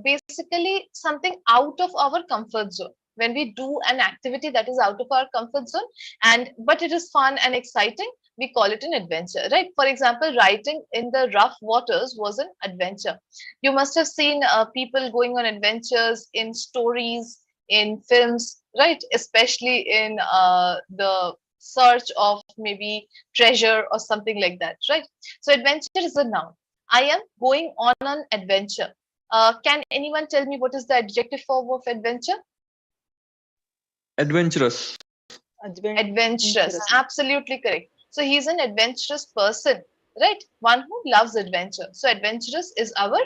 basically something out of our comfort zone. When we do an activity that is out of our comfort zone, but it is fun and exciting, we call it an adventure, right? For example, riding in the rough waters was an adventure. You must have seen people going on adventures in stories, in films, right? Especially in the search of maybe treasure or something like that, right? So adventure is a noun. I am going on an adventure. Can anyone tell me what is the adjective form of adventure? Adventurous. Adventurous. Absolutely correct. So he's an adventurous person, right? One who loves adventure. So adventurous is our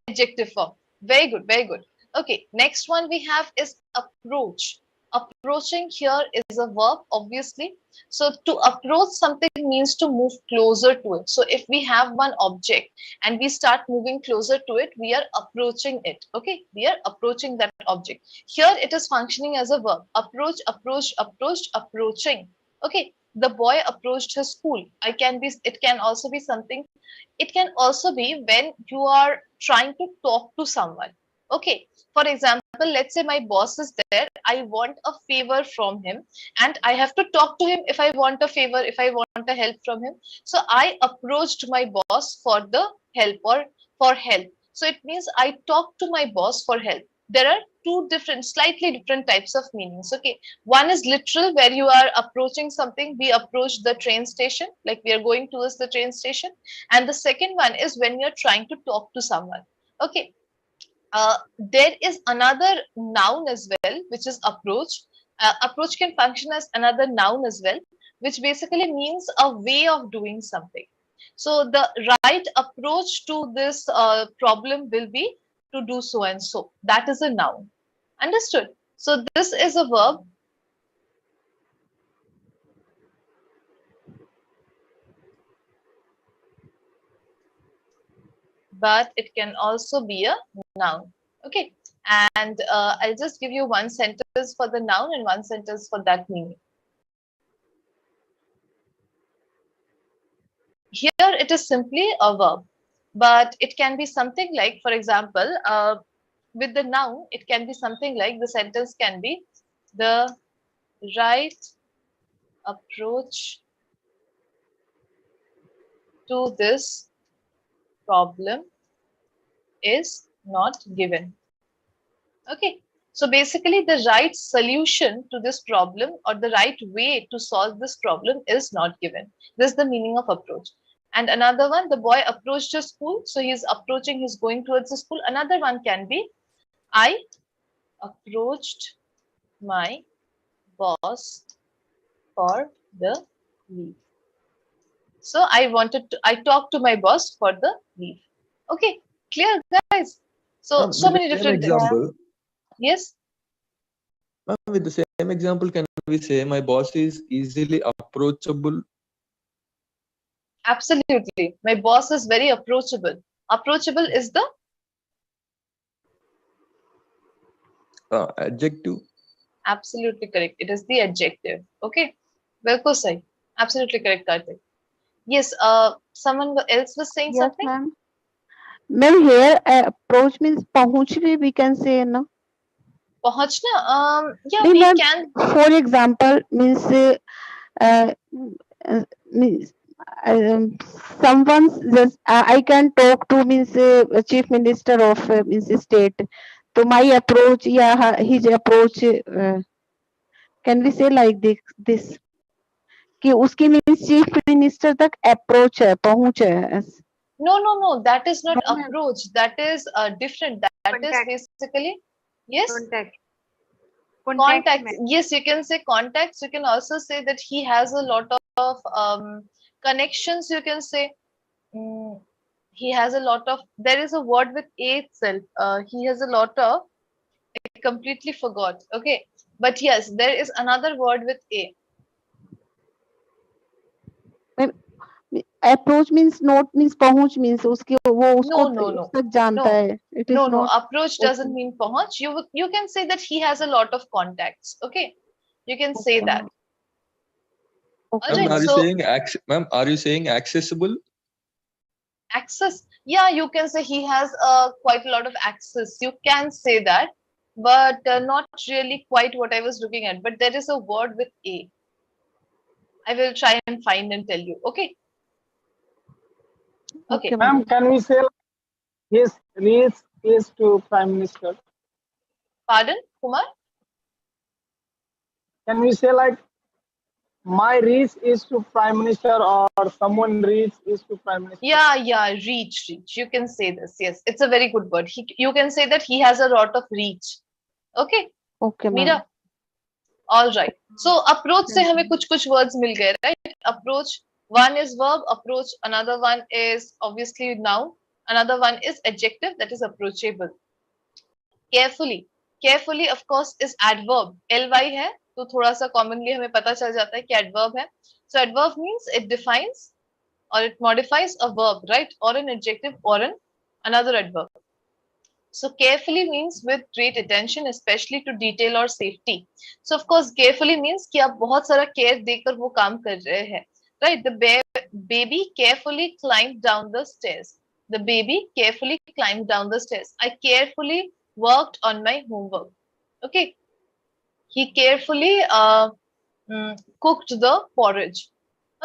adjective form. Very good, very good. Okay, next one we have is approach. Approaching here is a verb, obviously. So to approach something means to move closer to it. So if we have one object and we start moving closer to it, we are approaching it. Okay, we are approaching that object. Here it is functioning as a verb. Approach, approach, approached, approaching. Okay, the boy approached his school. It can also be something. It can also be when you are trying to talk to someone. Okay, for example, let's say my boss is there. I want a favor from him, and I have to talk to him if I want a favor, if I want a help from him. So I approached my boss for the help or for help. So it means I talked to my boss for help. There are two different, slightly different types of meanings. Okay, one is literal, where you are approaching something. We approach the train station, like we are going towards the train station. And the second one is when you're trying to talk to someone. Okay, there is another noun as well, which is approach. Approach can function as another noun as well, which basically means a way of doing something. So the right approach to this problem will be to do so and so. That is a noun. Understood? So this is a verb. But it can also be a noun. Okay, and I'll just give you one sentence for the noun and one sentence for that meaning. Here it is simply a verb, but it can be something like, for example, with the noun, it can be something like, the sentence can be, the right approach to this problem is not given. Okay, so basically the right solution to this problem or the right way to solve this problem is not given. This is the meaning of approach. And another one, the boy approached his school. So he's approaching, he's going towards the school. Another one can be, I approached my boss for the leave. So I talked to my boss for the leave. Okay, clear guys? So With many the same different things. example, Yes. with the same example, can we say my boss is easily approachable? Absolutely. My boss is very approachable. Approachable is the Adjective. absolutely correct. It is the adjective. Okay. Bilkul sahi. Absolutely correct, Karthik. Yes, someone else was saying Yes, something? ma'am. Ma'am, here approach means पहुंचने we can say no. Pahachna? Yeah, नहीं, we ma'am. can. For example, means means someone just I can talk to means chief minister of means state. So my approach, yeah, his approach. Can we say like this? कि उसकी means chief minister तक approach है, पहुंच है. No. That is not No, ma'am. approach. That is different. That is Contact. basically, yes, Contact. contacts. Yes, you can say contacts. You can also say that he has a lot of connections. You can say he has a lot of. There is a word with a itself. He has a lot of. I completely forgot. Okay, but yes, there is another word with a. Approach means not means पहुंच means उसके वो उसको No. उस तक जानता है. It is No. not. Approach doesn't mean pahunch. You can say that he has a lot of contacts. Okay, you can say Okay. that. Okay. Alright, Ma'am, so are you saying accessible? access. Yeah, you can say he has quite a lot of access. You can say that, but not really quite what I was looking at. But there is a word with A. I will try and find and tell you. Okay. Okay, Okay. ma'am. Ma'am, can we say his reach is to Prime Minister? Pardon, Kumar? Can we say like my reach is to Prime Minister or someone reach is to Prime Minister? Yeah, reach. You can say this. Yes, it's a very good word. You can say that he has a lot of reach. Okay, Okay, ma'am. Meera. All right. So approach से Thank हमें you. कुछ words मिल गए, right? Approach. One is verb. Approach. Another one is obviously noun. Another one is adjective, that is approachable. Carefully. Carefully, of course, is adverb. ly है तो थोड़ा सा commonly हमें पता चल जाता है कि adverb है. So adverb means it defines or it modifies a verb, right? Or an adjective or another adverb. So carefully means with great attention, especially to detail or safety. So of course, carefully means कि आप बहुत सारा care देकर वो काम कर रहे हैं, right? The baby carefully climbed down the stairs. The baby carefully climbed down the stairs. I carefully worked on my homework. Okay. He carefully cooked the porridge.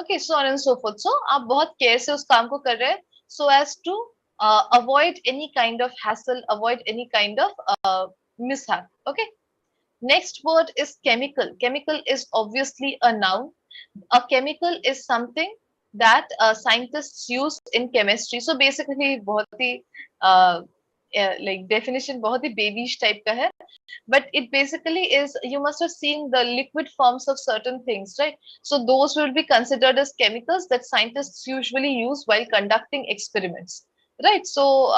Okay, so on and so forth. So आप बहुत care से उस काम को कर रहे हैं so as to avoid any kind of hassle, avoid any kind of mishap. Okay. Next word is chemical. Chemical is obviously a noun. A chemical is something that scientists use in chemistry. So basically बहुत ही like definition बहुत ही babyish type का है. But it basically is, you must have seen the liquid forms of certain things, right? So those will be considered as chemicals that scientists usually use while conducting experiments, right? So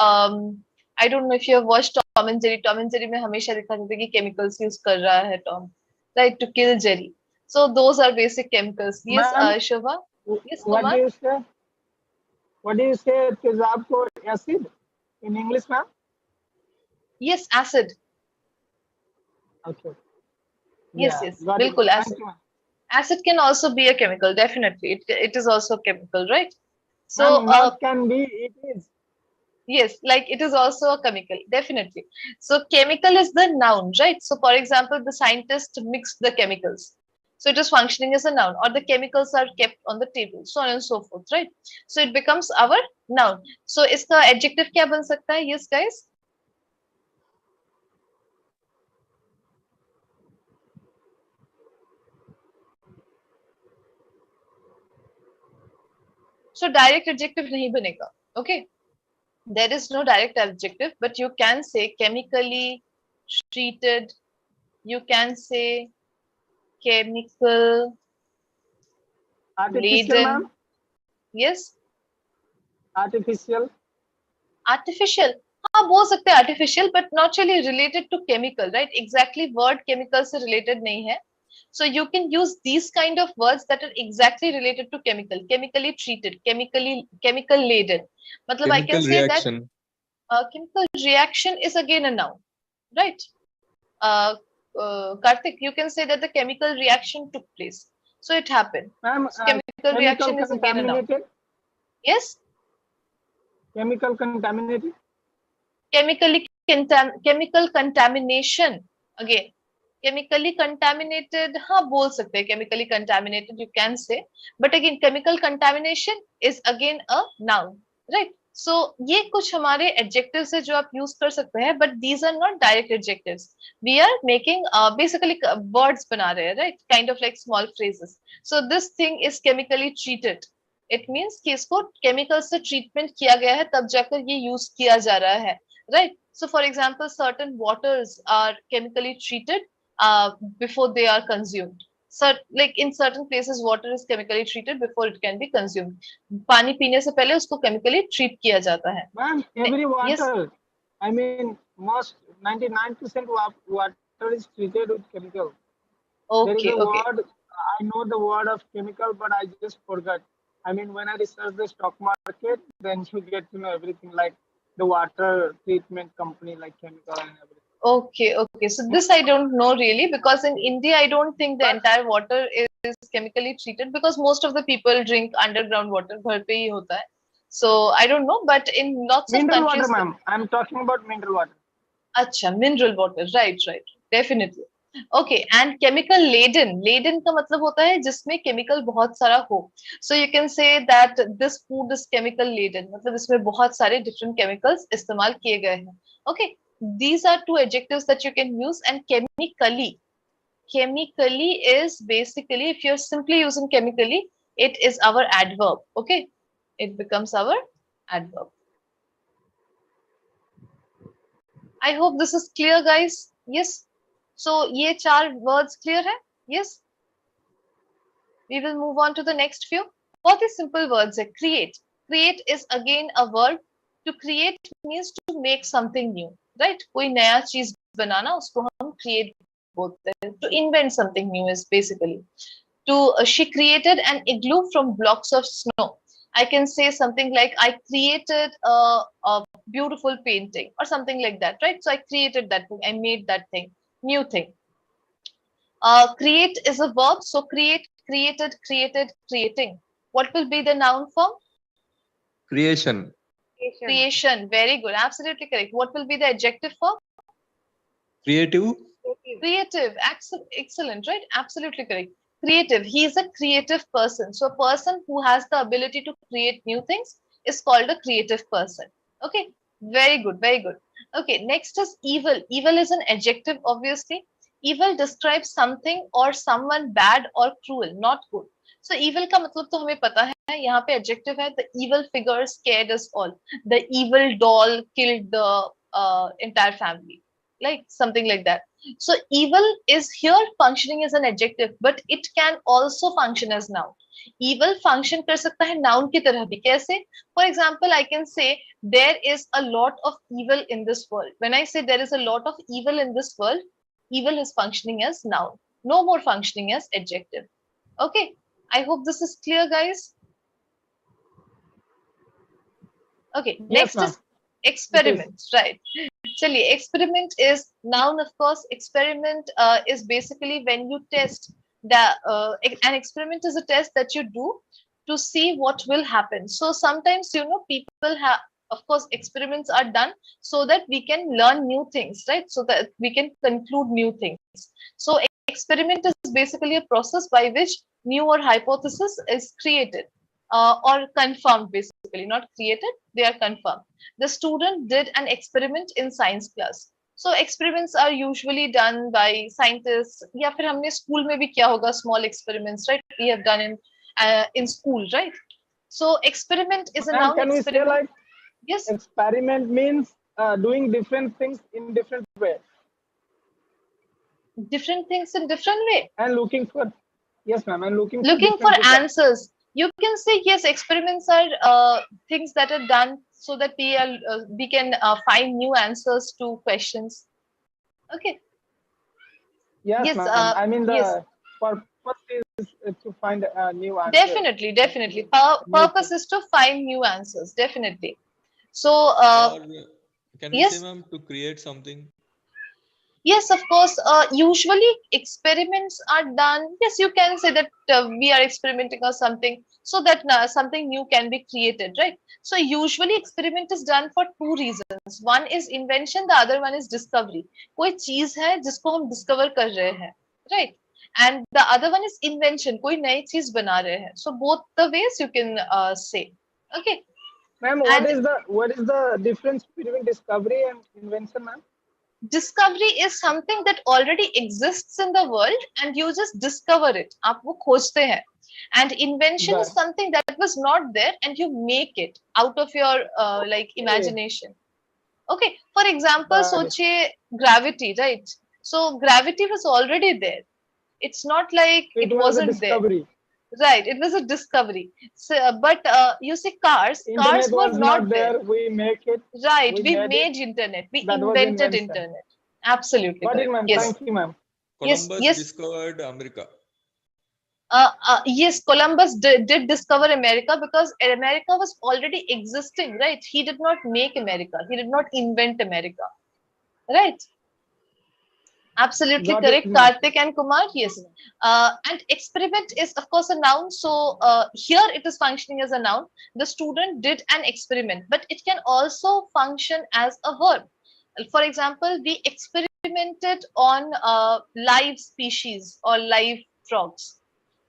I don't know if you have watched Tom and Jerry. Tom and Jerry में हमेशा दिखाते थे कि chemicals use कर रहा है Tom, right, to kill Jerry. So those are basic chemicals. Yes, Ma'am, Shobha. Yes, what Kumar. do you say? What do you say तेजाब को acid in English, ma'am? Yes, acid. Okay. Yes, Yeah, yes, got it. बिल्कुल Thank acid. you, ma'am. Acid can also be a chemical, definitely. It is also a chemical, right? So, Ma'am, not can be, it is. yes, like it is also a chemical, definitely. So, chemical is the noun, right? So, for example, the scientist mixed the chemicals. So, it is functioning as a noun, or the chemicals are kept on the table, so on and so forth, right? So, it becomes our noun. So, इसका adjective क्या बन सकता है? Yes, guys. So, direct adjective नहीं बनेगा, okay? There is no direct adjective, but you can say chemically treated. You can say chemical Artificial, laden. ma'am. Yes, Artificial. artificial. हाँ बोल सकते हैं artificial, but not really related to chemical, right? Exactly word chemical से related नहीं है. So you can use these kind of words that are exactly related to chemical, chemically treated, chemical laden. मतलब I can Chemical say that reaction. chemical reaction is again a noun, right? Karthik, you can say that the chemical reaction took place. So it happened. Ma'am, So chemical chemical reaction is again a noun. contaminated. Yes, Chemical contaminated. chemical contamination. Again, chemically contaminated. हाँ बोल सकते हैं chemically contaminated. You can say, but again, chemical contamination is again a noun, right? So ये कुछ हमारे adjectives है जो आप use कर सकते हैं, but these are not direct adjectives. We are making basically words बना रहे हैं, right? Kind of like small phrases. So this thing is chemically treated. It means कि इसको chemical से treatment किया गया है तब जाकर ये use किया जा रहा है, right? So for example, certain waters are chemically treated before they are consumed. So like in certain places water is chemically treated before it can be consumed. पानी पीने से पहले उसको chemically treat किया जाता है. Ma'am, every Yes, water, I mean, most 99% water is treated with chemical. There is okay, a okay. word, I know the word of chemical, but I just forgot. I mean, when I research the stock market, then you get to know everything like the water treatment company, like chemical and everything. Okay. So this I don't know really because in India I don't think the But entire water is chemically treated because most of the people drink underground water घर पे ही होता है. So I don't know, but in lots of Mineral water, countries, ma'am. I'm talking about mineral water. अच्छा, mineral water, right, definitely. Okay, and chemical laden. Laden का मतलब होता है जिसमें chemical बहुत सारा हो. So you can say that this food is chemical laden. मतलब इसमें बहुत सारे different chemicals इस्तेमाल किए गए हैं. Okay, these are two adjectives that you can use. And chemically. Chemically is basically, if you're simply using chemically, it is our adverb. Okay, it becomes our adverb. I hope this is clear, guys. Yes. So ये चार words clear है? Yes. We will move on to the next few. बहुत ही simple words है. Create. Create is again a verb. To create means to make something new, right? कोई नया चीज बनाना उसको हम create बोलते हैं. To invent something new is basically. She created an igloo from blocks of snow. I can say something like I created a beautiful painting or something like that, right? So I created that thing. I made that thing, new thing. Create is a verb. So create, created, created, creating. What will be the noun form? Creation. Creation. Very good. Absolutely correct. What will be the adjective form? Creative. Creative. Excellent, right? Absolutely correct. Creative. He is a creative person. So a person who has the ability to create new things is called a creative person. Okay. Very good. Very good. Okay. Next is evil. Evil is an adjective, obviously. Evil describes something or someone bad or cruel, not good. So evil का मतलब तो हमें पता है. यहाँ पे adjective है. The evil figure scared us all. The evil doll killed the entire family. Like something like that. So evil is here functioning as an adjective, but it can also function as noun. Evil function कर सकता है noun की तरह भी. कैसे? For example, I can say there is a lot of evil in this world. When I say there is a lot of evil in this world, evil is functioning as noun. No more functioning as adjective. Okay. I hope this is clear, guys. Okay. Yes, Next ma'am. is experiment, right? Chaliye, experiment is noun, of course. Experiment is basically when you test the an experiment is a test that you do to see what will happen. So sometimes people have, of course, experiments are done so that we can learn new things, right? So that we can conclude new things. So experiment is basically a process by which new or hypothesis is created or confirmed, basically not created, they are confirmed. The student did an experiment in science class. So experiments are usually done by scientists. या फिर हमने school में भी किया होगा small experiments, right? We have done in school, right? So experiment is a Ma'am, noun. can we say Experiment. like Yes. experiment means doing different things in different way Different things in different way. and looking for, yes, ma'am, and looking Looking for different results. answers. You can say yes. Experiments are things that are done so that we can find new answers to questions. Okay. Yes, Yes. ma'am. I mean Yes. the purpose is to find a new answer. Definitely. Purpose is to find new answers. Definitely. So, Or can we yes. say, ma'am, to create something? Yes, of course. Usually experiments are done. Yes, you can say that we are experimenting or something so that something new can be created, right? So usually experiment is done for two reasons. One is invention, the other one is discovery. कोई चीज है जिसको हम discover कर रहे हैं, right? And the other one is invention. कोई नई चीज बना रहे हैं. So both the ways you can say. Okay. Ma'am, what is the difference between discovery and invention, ma'am? Discovery is something that already exists in the world and you just discover it. आप वो खोजते हैं. And invention is something that was not there and you make it out of your like imagination. Okay. For example, सोचिए gravity, right? So gravity was already there. It's not like it wasn't there. Right, it was a discovery. So, but you see, cars were not there. We make it. Right, we made internet. We invented internet. Absolutely. Got it, ma'am. Yes. Thank you, ma'am. Columbus discovered America. Yes, Columbus did discover America because America was already existing, right? He did not make America. He did not invent America, right? Absolutely Got it, correct, ma'am. Karthik and Kumar. Yes. And experiment is, of course, a noun. So here it is functioning as a noun. The student did an experiment, but it can also function as a verb. For example, we experimented on live species or live frogs,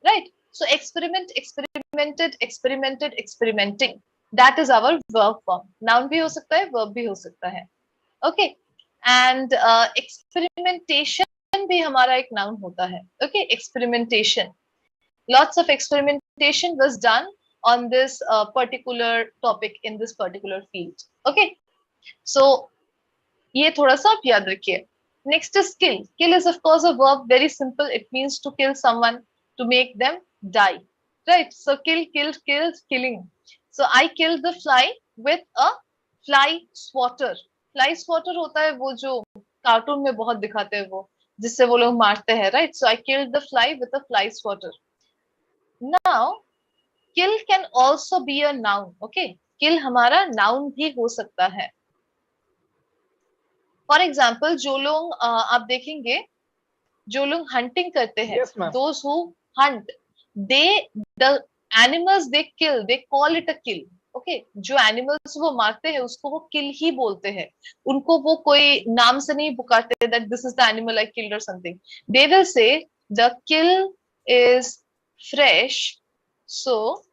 right? So experiment, experimented, experimented, experimenting. That is our verb form. Noun भी हो सकता है, verb भी हो सकता है. Okay. And experimentation भी हमारा एक noun होता है. Okay, experimentation. Lots of experimentation was done on this particular topic in this particular field. Okay, so ये थोड़ा सा आप याद रखिए. Next is kill. Kill is of course a verb, very simple. It means to kill someone, to make them die. Right? So kill, killed, killed, killing. So I killed the fly with a fly swatter. Fly swatter होता है वो जो cartoon में बहुत दिखाते हैं वो, जिससे वो लोग मारते हैं, right? So I killed the fly with a fly swatter. Now, kill can also be a noun. Okay? Kill हमारा noun भी हो सकता है. फॉर एग्जाम्पल जो लोग आप देखेंगे जो लोग हंटिंग करते हैं, Yes, ma'am. Those who Hunt, they the animals they kill, they call it a kill. Okay, जो एनिमल्स वो मारते हैं उसको वो किल ही बोलते हैं. उनको वो कोई नाम से नहीं पुकारते that this is the animal I killed और something. They will say the kill is fresh, so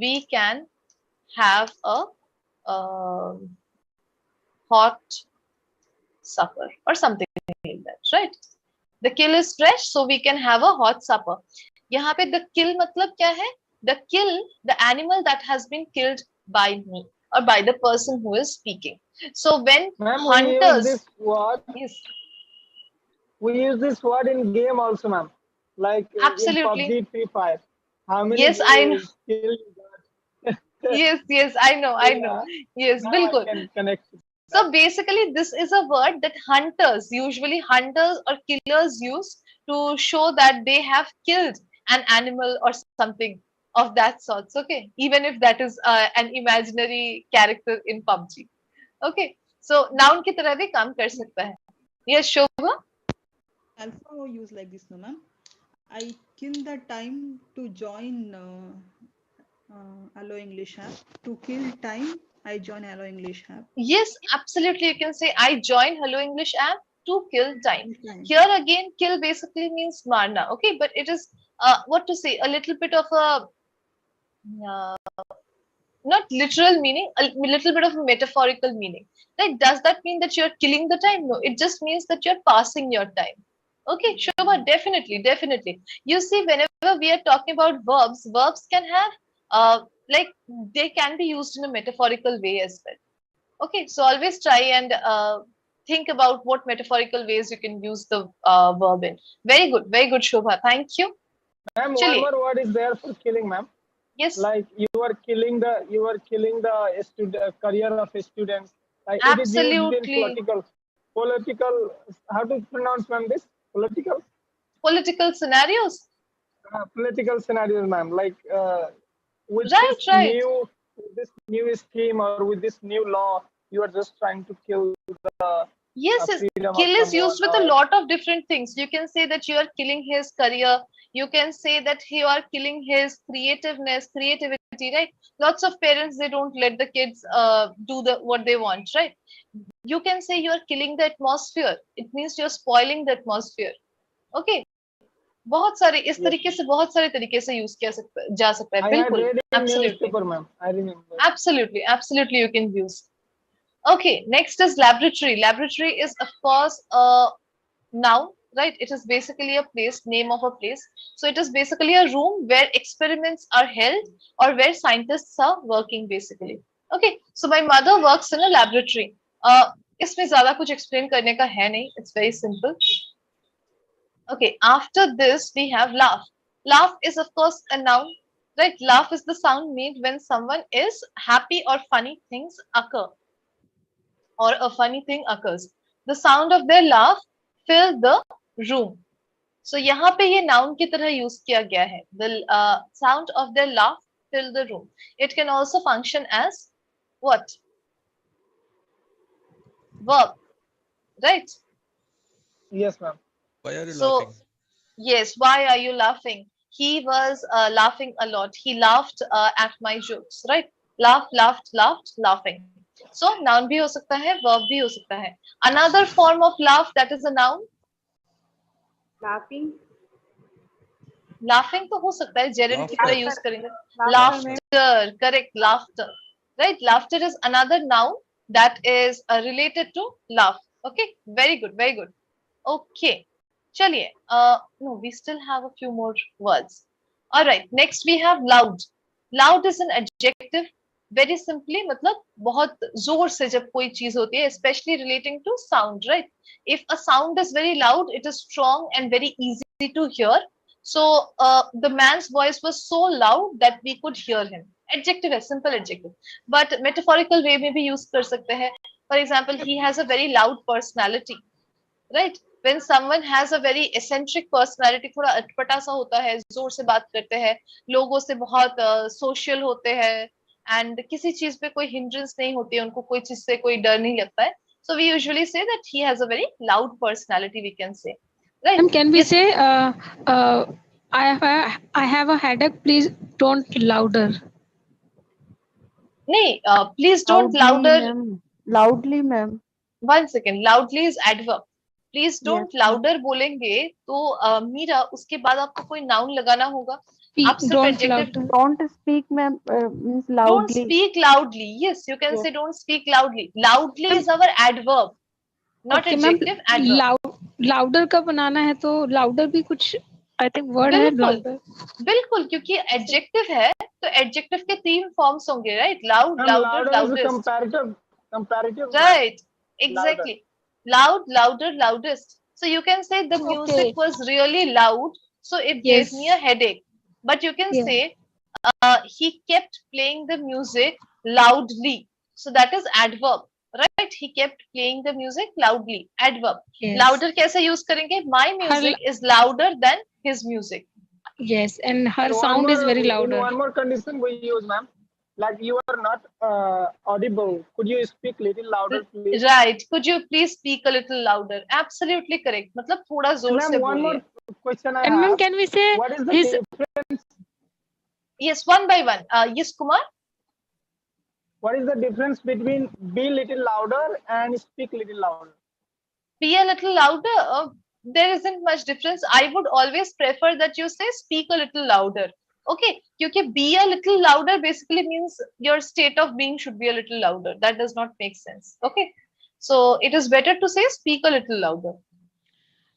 we can have a hot supper or something like that, right? The kill is fresh, so we can have a hot supper. यहाँ पे the kill मतलब क्या है? The kill, the animal that has been killed by me or by the person who is speaking. So when Ma'am, we use hunters, this word. yes, We use this word in game also, ma'am. Like in absolutely, PUBG, Free Fire. How many yes, I know, kill you got? yes, I know, So, I know, yeah, yes, now I बिल्कुल. can connect with So that. basically, this is a word that hunters, usually hunters or killers use to show that they have killed an animal or something of that sorts. Okay, even if that is an imaginary character in PUBG. Okay, so noun की तरह भी काम कर सकता है. Yes, Shobha. Also use like this, no ma'am. I kill the time to join Allo English app. To kill time, I join Allo English app. Yes, absolutely. You can say I join Hello English app to kill time. Time. Here again, kill basically means marna. Okay, but it is what to say, a little bit of a not literal meaning, a little bit of a metaphorical meaning. Like, does that mean that you're killing the time? No, it just means that you're passing your time. Okay, Shobha, definitely, definitely. You see, whenever we are talking about verbs, verbs can have like they can be used in a metaphorical way as well. Okay, so always try and think about what metaphorical ways you can use the verb in. Very good, Shobha. Thank you. Ma'am, one Chili. more word is there for killing, ma'am. Yes, Like you are killing the student, career of a student. Like it is used in absolutely. political. How to pronounce, ma'am? This Political scenarios. political scenarios, ma'am. Like with Right, right. this new scheme or with this new law, you are just trying to kill the Yes, yes. freedom of Kill is someone. used with a Or lot of different things. You can say that you are killing his career. You can say that you are killing his creativity, right? Lots of parents, they don't let the kids do what they want, right? You can say you are killing the atmosphere. It means you're spoiling the atmosphere. Okay. बहुत सारे इस yes, तरीके से बहुत सारे तरीके से use किया सकता जा सकता है. I had बिल्कुल, read in absolutely, newspaper, ma'am. I remember. absolutely you can use. Okay, next is laboratory. Laboratory is of course a noun, right? It is basically a place, name of a place. So it is basically a room where experiments are held or where scientists are working basically. Okay, so my mother works in a laboratory. इसमें ज्यादा कुछ explain करने का है नहीं. It's very simple. Okay, after this we have laugh. Laugh is of course a noun, right? Laugh is the sound made when someone is happy or funny things occur or a funny thing occurs. The sound of their laugh fill the room. So यहाँ पे ये noun की तरह use किया गया है. The sound of their laugh fill the room. It can also function as what? Verb, right? Yes, ma'am. Why are you So laughing? yes, why are you laughing? He was laughing a lot. He laughed at my jokes, right? Laugh, laughed, laughed, laughing. So noun भी हो सकता है, verb भी हो सकता है. Another form of laugh that is a noun. Laughing. Laughing तो हो सकता है, gerund की तरह Laughter. use करेंगे. Laughter. Laughter, correct, laughter. Right? Laughter is another noun that is related to laugh. Okay, very good, very good. Okay, chaliye. No, we still have a few more words. All right, next we have loud. Loud is an adjective. Very simply, मतलब बहुत जोर से जब कोई चीज होती है, especially relating to sound, right? If a sound is very loud, it is strong and very easy to hear. So the man's voice was so loud that we could hear him. Adjective है, simple adjective. But metaphorical way में भी use कर सकते हैं. For example, he has a very loud personality, right? When someone has a very eccentric personality, थोड़ा अटपटा सा होता है, जोर से बात करते हैं, लोगों से बहुत सोशल होते हैं, एंड किसी चीज पे कोई हिंड्रेंस नहीं होती है, उनको कोई चीज से कोई डर नहीं लगता है. So we usually say that he has a very loud personality, we can say, right? And can we Yes. say, I have a headache. Please don't louder. नहीं, please don't louder. Loudly, ma'am. One second, loudly is adverb. Please don't Yes, ma'am. louder बोलेंगे तो मीरा उसके बाद आपको कोई noun लगाना होगा. आप सिर्फ Don't adjective. louder. Don't speak, ma'am. Means Don't loudly. speak loudly. Yes, you can Yes. say don't speak loudly. Loudly is our adverb, not Okay, ma'am. adjective. Adverb. Louder का बनाना है तो louder भी कुछ I think word है बिल्कुल louder. बिल्कुल, क्योंकि adjective है तो adjective के तीन forms होंगे, right? Loud, Ma'am, louder, louder is a loudest. comparative. Right, Louder. exactly. Loud, louder, loudest. So you can say the music was really loud, so it gave me a headache. But you can Yeah. say he kept playing the music loudly. So that is adverb, right? He kept playing the music loudly. Adverb. Yes. Louder कैसे use करेंगे? My music is louder than his music. Yes, and her So sound is very in louder. one more condition we use, ma'am. Like you are not audible. Could you speak little louder, please? Right. Could you please speak a little louder? Absolutely correct. मतलब थोड़ा जोर Ma'am, से one बोलिए. more question I And ma'am, have. can we say What is the his difference? Yes, one by one. Yes, Kumar. What is the difference between be little louder and speak little louder? Be a little louder. There isn't much difference. I would always prefer that you say speak a little louder. Okay, क्योंकि be a little louder basically means your state of being should be a little louder. That does not make sense. Okay, so it is better to say speak a little louder.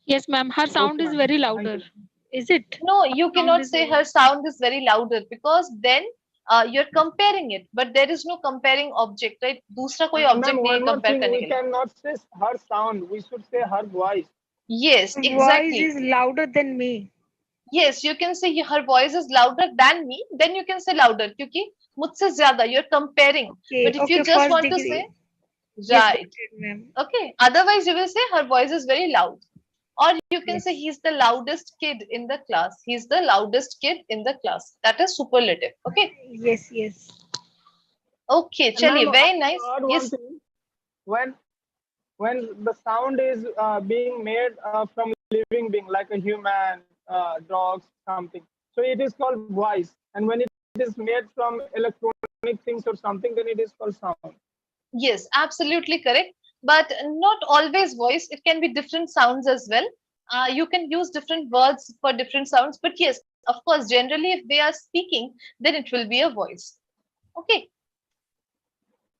yes, ma'am, her sound Okay, is ma'am. very Thank louder. you. Is it? No, you Sound cannot is say very- her sound is very louder because then you're comparing it, but there is no comparing object, right? दूसरा कोई Ma'am, object नहीं है one more compare thing, करने we के लिए. cannot say her sound. We should say her voice. Yes, Voice exactly. is louder than me. Yes, you can say her voice is louder than me. Then you can say louder क्योंकि मुझसे ज्यादा. You're comparing. Okay, But if you okay, just first want to degree. say Yes, right, got it, ma'am. okay. Otherwise, you will say her voice is very loud. Or you can say Yes. he's the loudest kid in the class. He's the loudest kid in the class. That is superlative. Okay. Yes, yes. Okay. And Chaliye, ma'am, very I nice. heard one Yes. thing. When the sound is being made from living being like a human, dogs, something, so it is called voice. And when it is made from electronic things or something, then it is called sound. Yes, absolutely correct. But not always voice. It can be different sounds as well. You can use different words for different sounds. But yes, of course, generally, if they are speaking, then it will be a voice. Okay.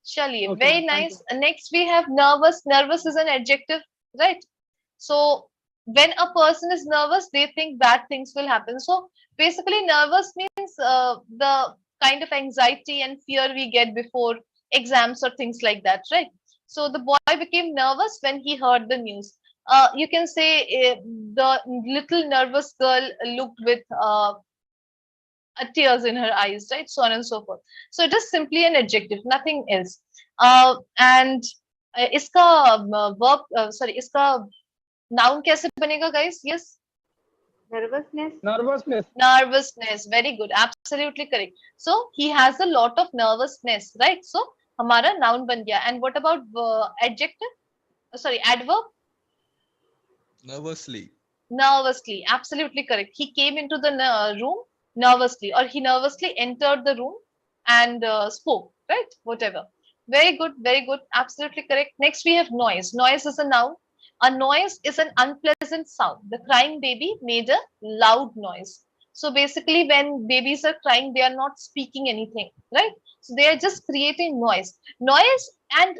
Chaliye, Okay, very ma'am, thank nice. Next, we have nervous. Nervous is an adjective, right? So when a person is nervous, they think bad things will happen. So basically, nervous means the kind of anxiety and fear we get before exams or things like that, right? So the boy became nervous when he heard the news. You can say the little nervous girl looked with tears in her eyes, right? So on and so forth. So it is simply an adjective, nothing else. And इसका verb, sorry, इसका noun कैसे बनेगा, guys? Yes. Nervousness. Nervousness. Nervousness. Very good. Absolutely correct. So he has a lot of nervousness, right? So हमारा noun बन गया. And what about adjective? Sorry, adverb. Nervously. nervously, absolutely correct. He came into the room nervously, or he nervously entered the room and spoke, right? Whatever. Very good, very good, absolutely correct. Next we have noise. Noise is a noun. A noise is an unpleasant sound. The crying baby made a loud noise. So basically when babies are crying, they are not speaking anything, right? So they are just creating noise. Noise and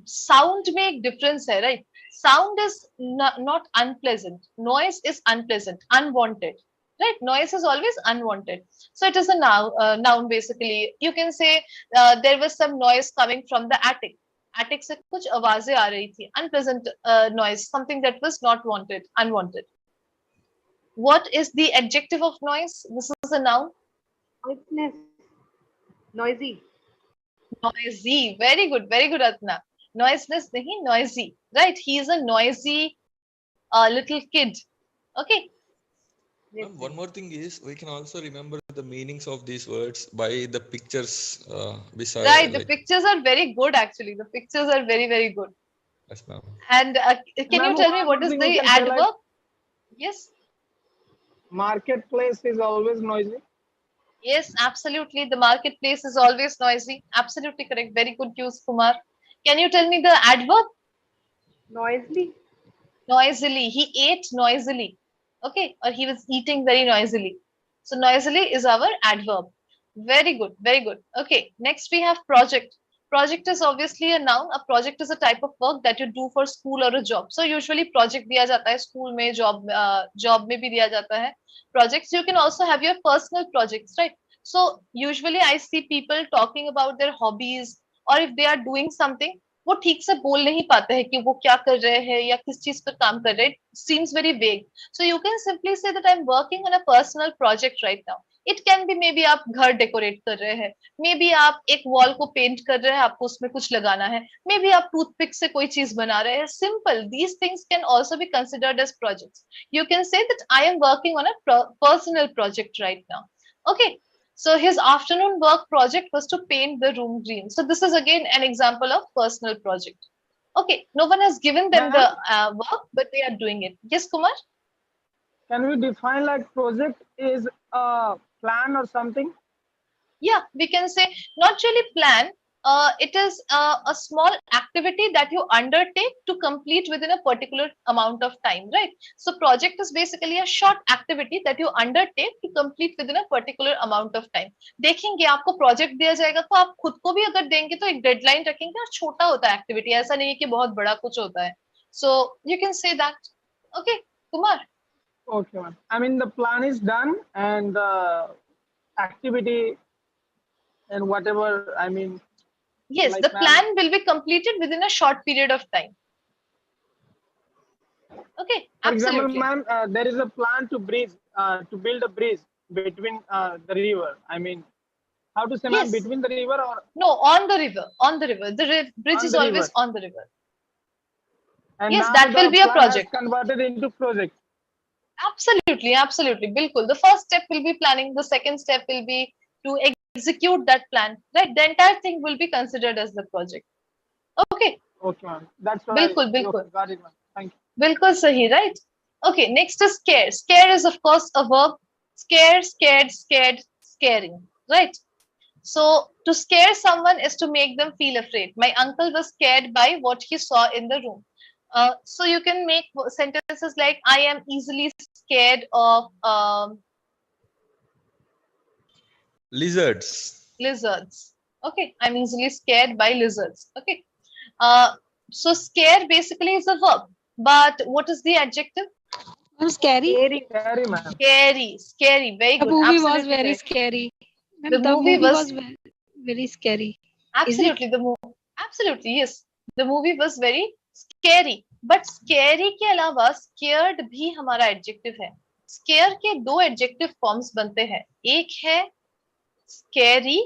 sound make difference hai, right? Sound is not unpleasant. Noise is unpleasant, unwanted, right? Noise is always unwanted. So it is a noun basically. You can say there was some noise coming from the attic. Attic से कुछ आवाजें आ रही थी. Unpleasant noise, something that was not wanted, unwanted. What is the adjective of noise? This is a noun. Noisiness. Noisy. Noisy. Very good, Atna. Noiseless nahi, noisy. Right? He is a noisy little kid. Okay. Yes, One more thing is we can also remember the meanings of these words by the pictures beside. Right. The pictures are very good actually. The pictures are very good. Yes, ma'am. And can you tell me what is the adverb? Yes. Marketplace is always noisy. Yes, absolutely. The marketplace is always noisy. Absolutely correct. Very good use, Kumar. Can you tell me the adverb? noisily. Noisily. He ate noisily. Okay. Or he was eating very noisily. So noisily is our adverb. Very good. Very good. Okay. Next we have project. Project is obviously a noun. A project is a type of work that you do for school or a job. So usually project दिया जाता है school में, job में भी दिया जाता है. Projects. You can also have your personal projects, right? So usually I see people talking about their hobbies, or if they are doing something, वो ठीक से बोल नहीं पाते हैं कि वो क्या कर रहे हैं या किस चीज पर काम कर रहे हैं. Seems very vague. So you can simply say that I'm working on a personal project right now. It can be maybe आप घर डेकोरेट कर रहे हैं, मे बी आप एक वॉल को पेंट कर रहे हैं, आपको उसमें कुछ लगाना है, मे बी आप टूथपिक से कोई चीज बना रहे हैं. Simple. These things can also be considered as projects. You can say that I am working on a personal project right now. Okay. So his afternoon work project was to paint the room green. So this is again an example of personal project. Okay. No one has given them the work, but they are doing it. Yes, Kumar? Can we define like project is a plan or something? Yeah, we can say not really plan. It is a small activity that you undertake to complete within a particular amount of time, right? So project is basically a short activity that you undertake to complete within a particular amount of time. देखेंगे आपको project दिया जाएगा तो आप खुद को भी अगर देंगे तो एक deadline रखेंगे और छोटा होता है activity, ऐसा नहीं है कि बहुत बड़ा कुछ होता है. So you can say that. Okay, Kumar. Okay, man. I mean, the plan is done and the activity and whatever, I mean. Yes, like the plan will be completed within a short period of time. Okay, For example, absolutely. ma'am, there is a plan to build a bridge between the river. I mean, how to say, ma'am, Yes. between the river or No, on the river. On the river. The bridge On is the always river. on the river. and Yes, now that will the be a plan has project. converted into project. Absolutely, absolutely. Bilkul. The first step will be planning. The second step will be to execute that plan. Right? The entire thing will be considered as the project. Okay. Okay, ma'am. That's what Bilkul, I bilkul. okay, got it, ma'am. Thank you. Bilkul sahi, right? Okay, next is scare. Scare is of course a verb. Scare, scared, scared, scaring. Right? So to scare someone is to make them feel afraid. My uncle was scared by what he saw in the room. So you can make sentences like I am easily scared of Lizards. lizards. Okay, I'm easily scared by lizards. Okay. So scare basically is a verb, but what is the adjective? Scary. Scary, ma'am. Scary. Very The good. movie was Absolutely very correct. scary. Ma'am, The movie was very scary. absolutely absolutely yes. The movie was very scary. But scary के अलावा scared भी हमारा adjective है. Scare के दो adjective forms बनते हैं. एक है scary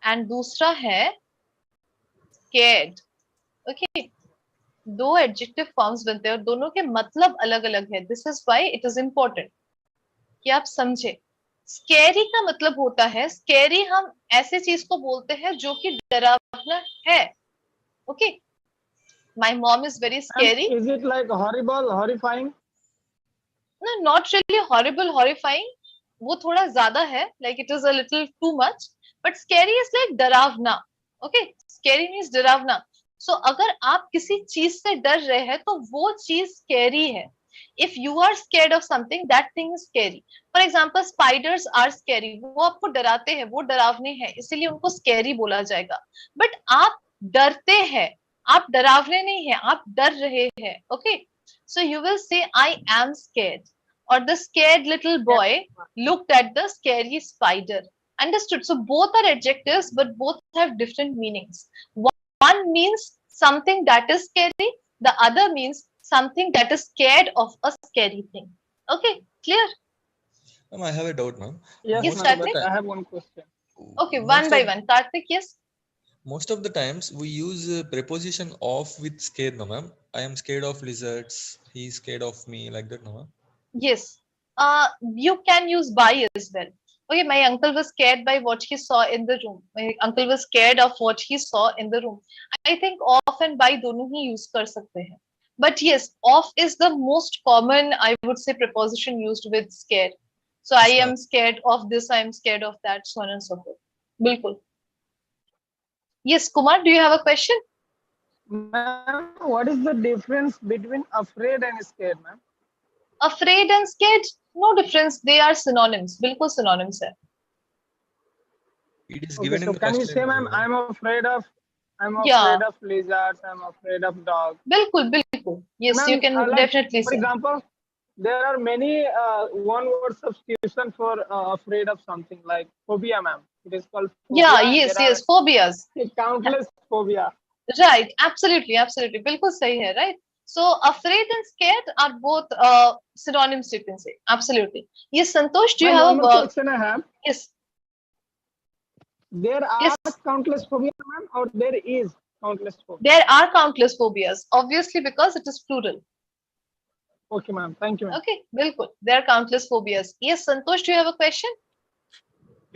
and दूसरा है scared. Okay. दो एडजेक्टिव फॉर्म्स बनते हैं और दोनों के मतलब अलग अलग है. This is why it is important कि आप समझे. स्कैरी का मतलब होता है, स्कैरी हम ऐसे चीज को बोलते हैं जो कि डरावना है. Okay. My mom is very scary. Is it like horrible, horrifying? No, not really horrible, horrifying. वो थोड़ा ज़्यादा है, like it is a little too much. But scary is like डरावना. Okay, scary means डरावना. So अगर आप किसी चीज से डर रहे हैं तो वो चीज scary है. If you are scared of something, that thing is scary. For example, spiders are scary. वो आपको डराते हैं, वो डरावने हैं, इसीलिए उनको scary बोला जाएगा. But आप डरते हैं, आप डरावने नहीं हैं, आप डर रहे हैं. Okay, so you will say I am scared, or the scared little boy looked at the scary spider. Understood? So both are adjectives, but both have different meanings. One means something that is scary, the other means something that is scared of a scary thing. Okay, clear? Ma'am, I have a doubt, ma'am. Yes, Yes, Most of the Karthik? time- I have one question. Okay, most one by of- one. Karthik, yes? Most of the times we use preposition of with scared, no ma'am. I am scared of lizards. He is scared of me, like that, no ma'am. Yes. You can use by as well. Okay, my uncle was scared by what he saw in the room. My uncle was scared of what he saw in the room. I think off and by दोनों ही use कर सकते हैं. But yes, off is the most common, I would say, preposition used with scared. So I Yes, ma'am. am scared of this, I am scared of that, so on and so forth. बिल्कुल. Yes, Kumar, do you have a question? Ma'am, what is the difference between afraid and scared, ma'am? Afraid and scared, no difference. They are synonyms. बिल्कुल synonyms है. It is Okay, given so in the can we first say, line, ma'am, ma'am. I'm Yeah. afraid of lizards, I'm afraid of dogs. बिल्कुल, बिल्कुल. Yes, you Ma'am, can like, definitely for say. example, there are many one-word substitution for afraid of something like phobia, ma'am. It is called phobia. Yeah, and yes, there yes, phobias. are countless phobia. Right, absolutely, absolutely. बिल्कुल सही है, right? So, afraid and scared are both synonyms, you can say. Absolutely. Yes, Santosh, do you Ma'am, have one a more question I have. Yes, There are yes. countless phobia, ma'am, or there is countless phobia? There are countless phobias, obviously because it is plural. Okay, ma'am. Thank you, ma'am. Okay, बिल्कुल. There are countless phobias. Yes, Santosh, do you have a question?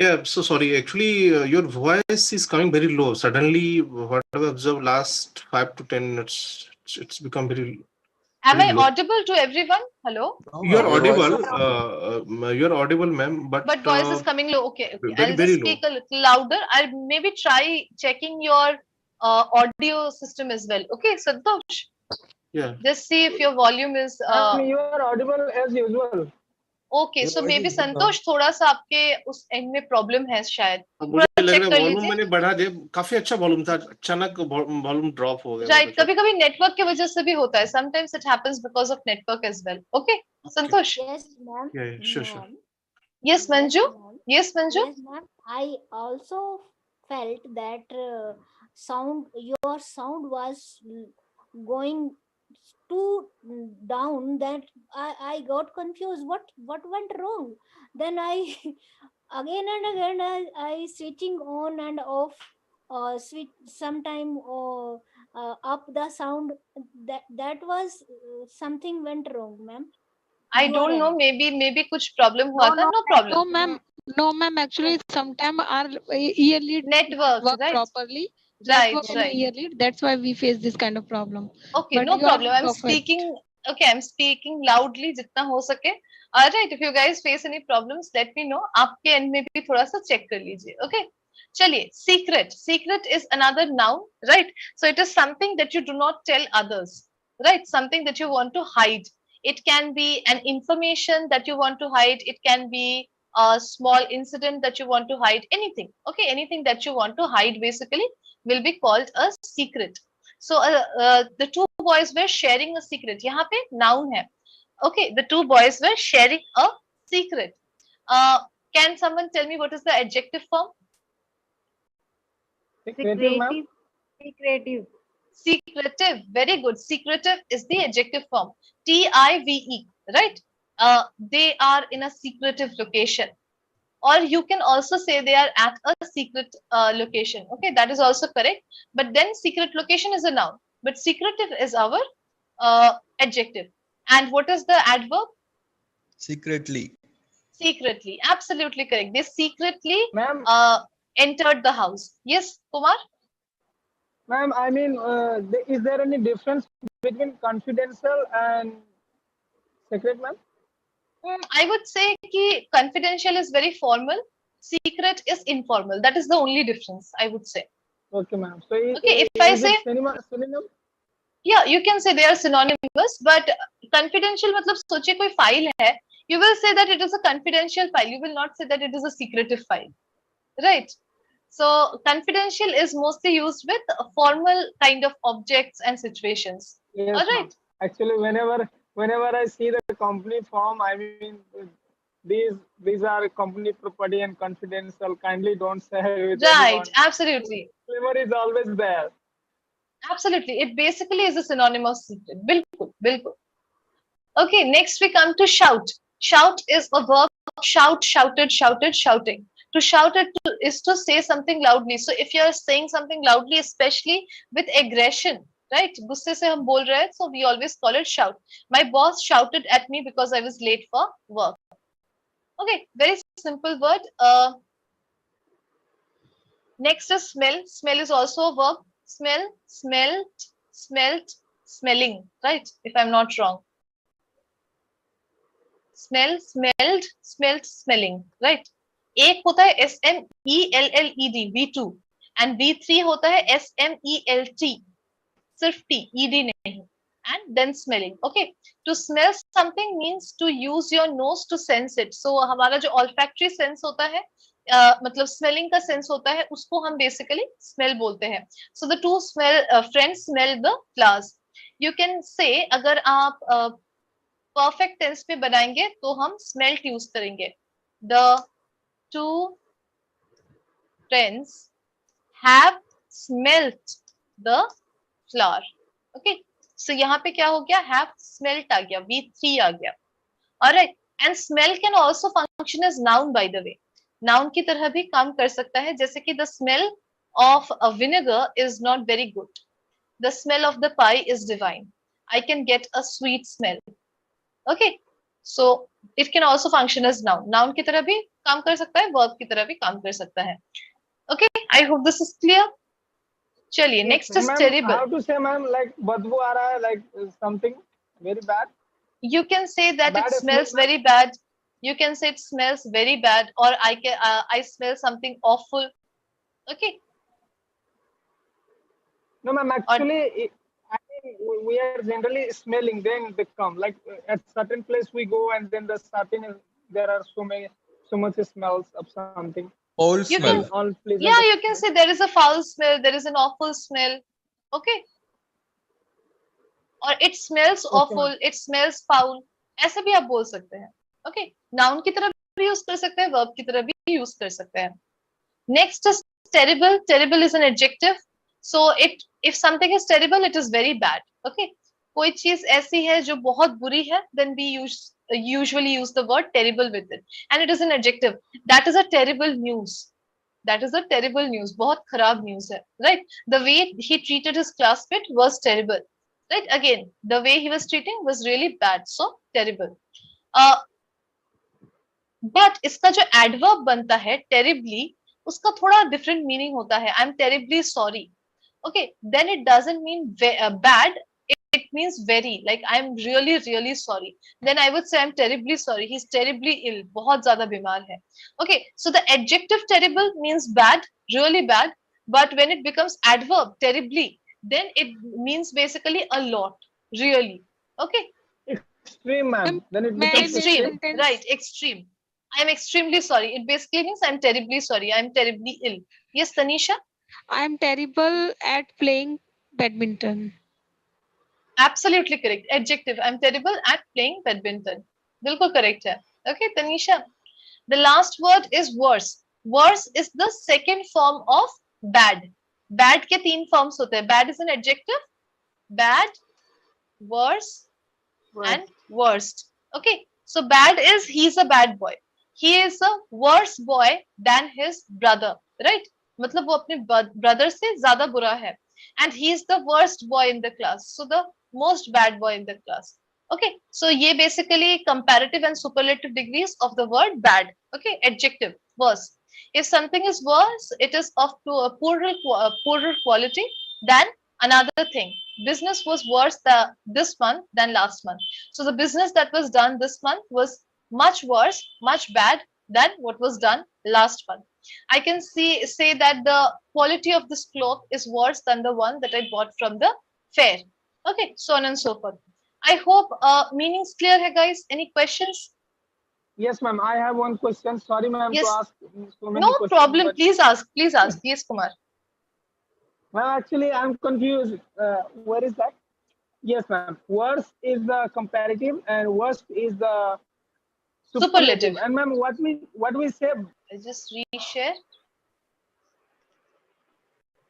Yeah, so sorry. Actually, your voice is coming very low. Suddenly, what I've observed last 5 to 10 minutes, it's become Am very I low. audible to everyone? Hello? No, You're ma'am, your voice audible. is- You're audible, ma'am. But voice is coming low. Okay, okay. Very, I'll just very speak low. a little louder. I'll maybe try checking your audio system as well. Okay, Santosh, Yeah. just see if your volume is Ma'am, you are audible as usual. okay. Your So voice maybe is good, ma'am. संतोष थोड़ा सा आपके उस and में problem है शायद. अब थोड़ा मुझे लग चेक रहा है कर वॉल्यूम लीजिए. मैंने बढ़ा दिया. काफी अच्छा वॉल्यूम था. अचानक वॉल्यूम ड्रॉप हो गया. राइट, कभी कभी नेटवर्क की वजह से भी होता है. Sometimes it happens because of network as well. Okay Santosh. Yes, ma'am. Yeah, yeah, sure, sure. Ma'am. Yes Manju. Ma'am. Yes Manju. Yes, ma'am. I also felt that your sound was going too down that I got confused. What went wrong? Then I again and again I switching on and off, switch sometime up the sound. That was something went wrong, ma'am. I You don't are no, right. Maybe कुछ problem हुआ था. No problem. No, ma'am. No, ma'am. Actually, sometime our ear lead network work right. properly. Right, Network in right. ear lead. That's why we face this kind of problem. Okay, But no you are problem. I'm perfect. speaking. Okay, I'm speaking loudly जितना हो सके. Alright, if you guys face any problems, let me know. आपके end में भी थोड़ा सा check कर लीजिए. Okay. चलिए, secret. Secret is another noun, right? So it is something that you do not tell others, right? Something that you want to hide. It can be an information that you want to hide. It can be a small incident that you want to hide. Anything. Okay, anything that you want to hide basically will be called a secret. So the two boys were sharing a secret. यहाँ पे noun है. Okay, the two boys were sharing a secret. Can someone tell me what is the adjective form? Secretive, ma'am. Secretive. Secretive. Very good. Secretive is the adjective form. TIVE. Right? They are in a secretive location. Or you can also say they are at a secret location. Okay, that is also correct. But then secret location is a noun. But secretive is our adjective. And what is the adverb? Secretly. Secretly. Absolutely correct. They secretly Ma'am, entered the house. Yes, Kumar? Ma'am, I mean, is there any difference between confidential and secret, ma'am? I would say कि confidential is very formal, secret is informal. That is the only difference, I would say. Okay, ma'am. So Okay, if I is say, it synonym? yeah, you can say they are synonymous, but confidential मतलब सोचिए कोई file है, you will say that it is a confidential file. You will not say that it is a secretive file, right? So confidential is mostly used with formal kind of objects and situations. Yes, All ma'am. right. Actually, whenever I see the company form, I mean, these are company property and confidential. Kindly don't share with Right. anyone. Absolutely. Disclaimer is always there. Absolutely. It basically is a synonym of secret. Bilkul. Bilkul. Okay. Next we come to shout. Shout is a verb. Shout, shouted, shouted, shouting. To shout is to say something loudly. So if you are saying something loudly, especially with aggression, right? गुस्से से हम बोल रहे हैं, so we always call it shout. My boss shouted at me because I was late for work. Okay, very simple word. Next is smell. Smell is also a verb. Smell, smelt, smelt, smelling. Right? If I'm not wrong. Smell, smelled, smelt, smelling. Right? एक होता है SMELLED V2 and V3 होता है SMELT सिर्फ T ED नहीं and then smelling. Okay, to smell something means to use your nose to sense it. So हमारा जो olfactory sense होता है मतलब स्मेलिंग का सेंस होता है उसको हम बेसिकली स्मेल बोलते हैं. So the two friends smell the flowers. You can say अगर आप परफेक्ट टेंस में बनाएंगे तो हम स्मेल्ट यूज करेंगे. The two friends have smelt the flower. Okay, so यहाँ पे क्या हो गया, हैव स्मेल्ट आ गया, V3 आ गया. Alright, and smell can also function as noun by the way. Noun की तरह भी काम कर सकता है, जैसे कि the smell of a vinegar is not very good. The smell of the pie is divine. I can get a sweet smell. Okay, so it can also function as noun. Noun की तरह भी काम कर सकता है, verb की तरह भी काम कर सकता है. Okay, I hope this is clear. चलिए Yes, next sir. Is Ma'am, terrible. how to say, ma'am, like badbu aa raha hai, like something very bad. You can say that it Bad smell, smells ma'am. very bad. You can say it smells very bad, or I smell something awful. Okay, No, ma'am. or Actually, I mean, we are generally smelling. Then they come. Like at certain place we go, and then there are so much smells of something. Foul you smell. can, Unpleasant. yeah, you can say there is a foul smell, there is an awful smell. Okay, or it smells Okay, ma'am. awful, it smells foul. ऐसे भी आप बोल सकते हैं. Okay, noun की तरह भी use कर सकते हैं, verb की तरह भी यूज कर सकते हैं. Next is terrible. Terrible is an adjective. So if something is terrible, it is very bad. Okay. कोई चीज ऐसी है जो बहुत बुरी है, then we usually use the word terrible with it, and it is an adjective. That is a terrible news. That is a terrible news. बहुत खराब news है, right? The way he treated his classmate was terrible, right? Again, the way he was treating was really bad. So terrible. Uh, but इसका जो adverb बनता है terribly, उसका थोड़ा different meaning होता है. I am terribly sorry. Okay, then it doesn't mean bad, it means very, like I am really really sorry. Then I would say I'm terribly sorry, he's terribly ill, बहुत ज्यादा बीमार है. Okay, so the adjective terrible means bad, really bad, but when it becomes adverb terribly, then it means basically a lot, really. Okay, Extreme, ma'am. Then it May I becomes make a extreme, extreme. sentence? right? Extreme. I'm extremely sorry. It basically means I'm terribly sorry. I'm terribly ill. Yes, Tanisha? I am terrible at playing badminton. Absolutely correct. Adjective. I'm terrible at playing badminton. बिल्कुल correct है. Okay, Tanisha. The last word is worse. Worse is the second form of bad. Bad के तीन forms होते हैं. Bad is an adjective. Bad, worse, and worst. Okay, so bad is he's a bad boy. He is a worse boy than his brother, right? मतलब वो अपने brother से ज्यादा बुरा है. And he is the worst boy in the class. So the most bad boy in the class. Okay, so ये basically comparative and superlative degrees of the word bad. Okay, adjective, worse. If something is worse, it is of to a poorer quality. Then another thing, business was worse this month than last month. So the business that was done this month was much worse, much bad than what was done last month. I can say that the quality of this cloth is worse than the one that I bought from the fair. Okay, so on and so forth. I hope meaning's clear here, guys. Any questions? Yes, ma'am. I have one question. Sorry, ma'am, to Yes, ask so many no questions, problem. but Please ask. Please ask. Yes, Kumar. ma'am, actually, I'm confused. Where is that? Yes, ma'am. Worst is the comparative, and worst is the superlative. Superlative. And ma'am, what we say? I'll just reshare.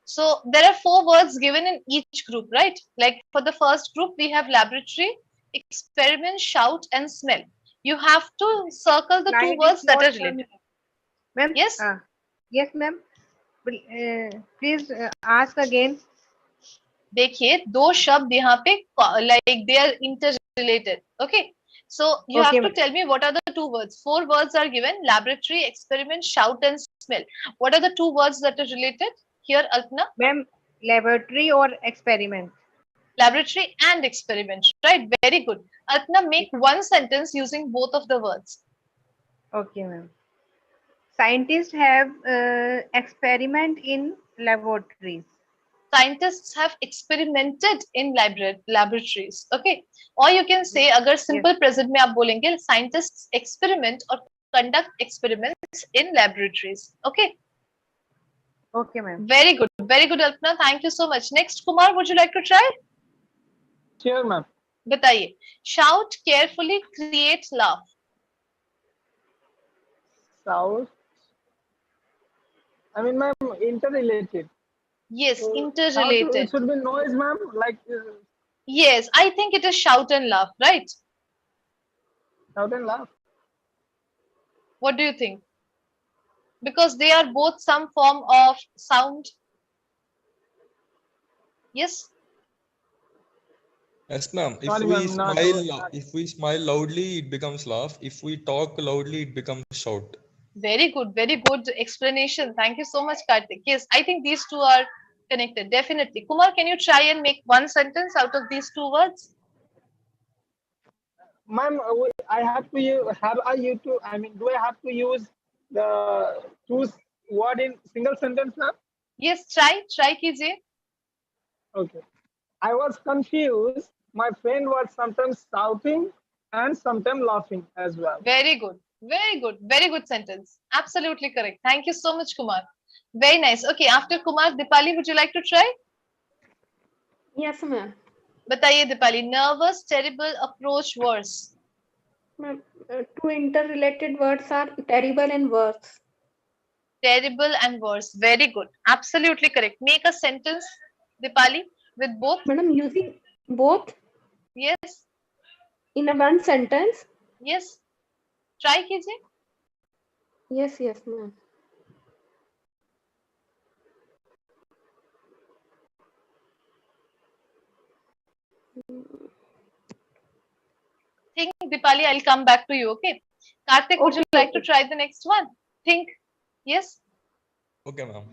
So there are 4 words given in each group, right? Like for the first group, we have laboratory, experiment, shout, and smell. You have to circle the 2 Slide is words that not are related. ma'am. Yes? Yes, ma'am. Please ask again. देखिए 2 शब्द यहाँ पे like they are interrelated. Okay. So you have Okay, to ma'am. tell me what are the 2 words. 4 words are given: laboratory, experiment, shout, and smell. What are the 2 words that are related here, Alpna? Ma'am, laboratory or experiment? Laboratory and experiment. Right? Very good. Alpna, make one sentence using both of the words. Okay, ma'am. Scientists have experiment in laboratories. Scientists have experimented in laboratories. Okay. Or you can say, अगर Yes. simple present में आप बोलेंगे, scientists experiment or conduct experiments in laboratories. Okay. Okay, ma'am. Very good. Very good, Alpna. Thank you so much. Next, Kumar, would you like to try? Sure, ma'am. बताइए. Shout, carefully, create, laugh. South. I mean, ma'am, interrelated. Yes, So, interrelated. it should be noise, ma'am. Like Yes, I think it is shout and laugh, right? shout and laugh. What do you think? Because they are both some form of sound. Yes? Yes, ma'am. Sorry, ma'am. Not. If we smile loudly, it becomes laugh. If we talk loudly, it becomes shout. Very good explanation. Thank you so much, Karthik. Yes, I think these two are connected, definitely. Kumar, can you try and make one sentence out of these 2 words? Ma'am, I have to use. Have I you to? I mean, do I have to use the word in single sentence, ma'am? Yes, try कीजिए. Okay. I was confused. My friend was sometimes shouting and sometimes laughing as well. Very good sentence. Absolutely correct. Thank you so much, Kumar. Very nice. Okay, after Kumar, Dipali, would you like to try? Yes, ma'am. बताइए Dipali. Nervous, terrible, approach, worse. Ma'am, 2 interrelated words are terrible and worse. Terrible and worse. Very good. Absolutely correct. Make a sentence, Dipali, with both. Madam, using both Yes, in a one sentence? yes. Try कीजिए. Yes, ma'am. Think, Dipali, I'll come back to you, okay? Karthik, would you like to try the next one? Think. Yes? Okay, ma'am.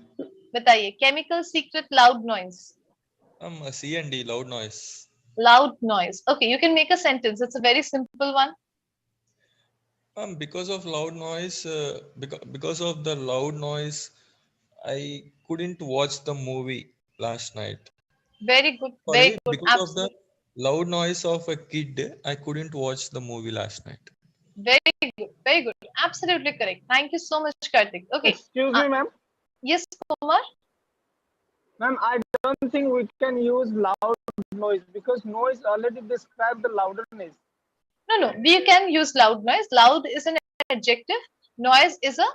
बताइए. Chemical, secret, loud noise. A C and D, loud noise. Loud noise. Okay, you can make a sentence. It's a very simple one. Because of loud noise, because of the loud noise, I couldn't watch the movie last night. Very good. Sorry, Very good. because of the loud noise of a kid, I couldn't watch the movie last night. Very good. Very good. Absolutely correct. Thank you so much, Karthik. Okay. Excuse me, ma'am. Yes, Kumar. Ma'am, I don't think we can use loud noise because noise already describes the loudness. No. We can use loud noise. Loud is an adjective. Noise is a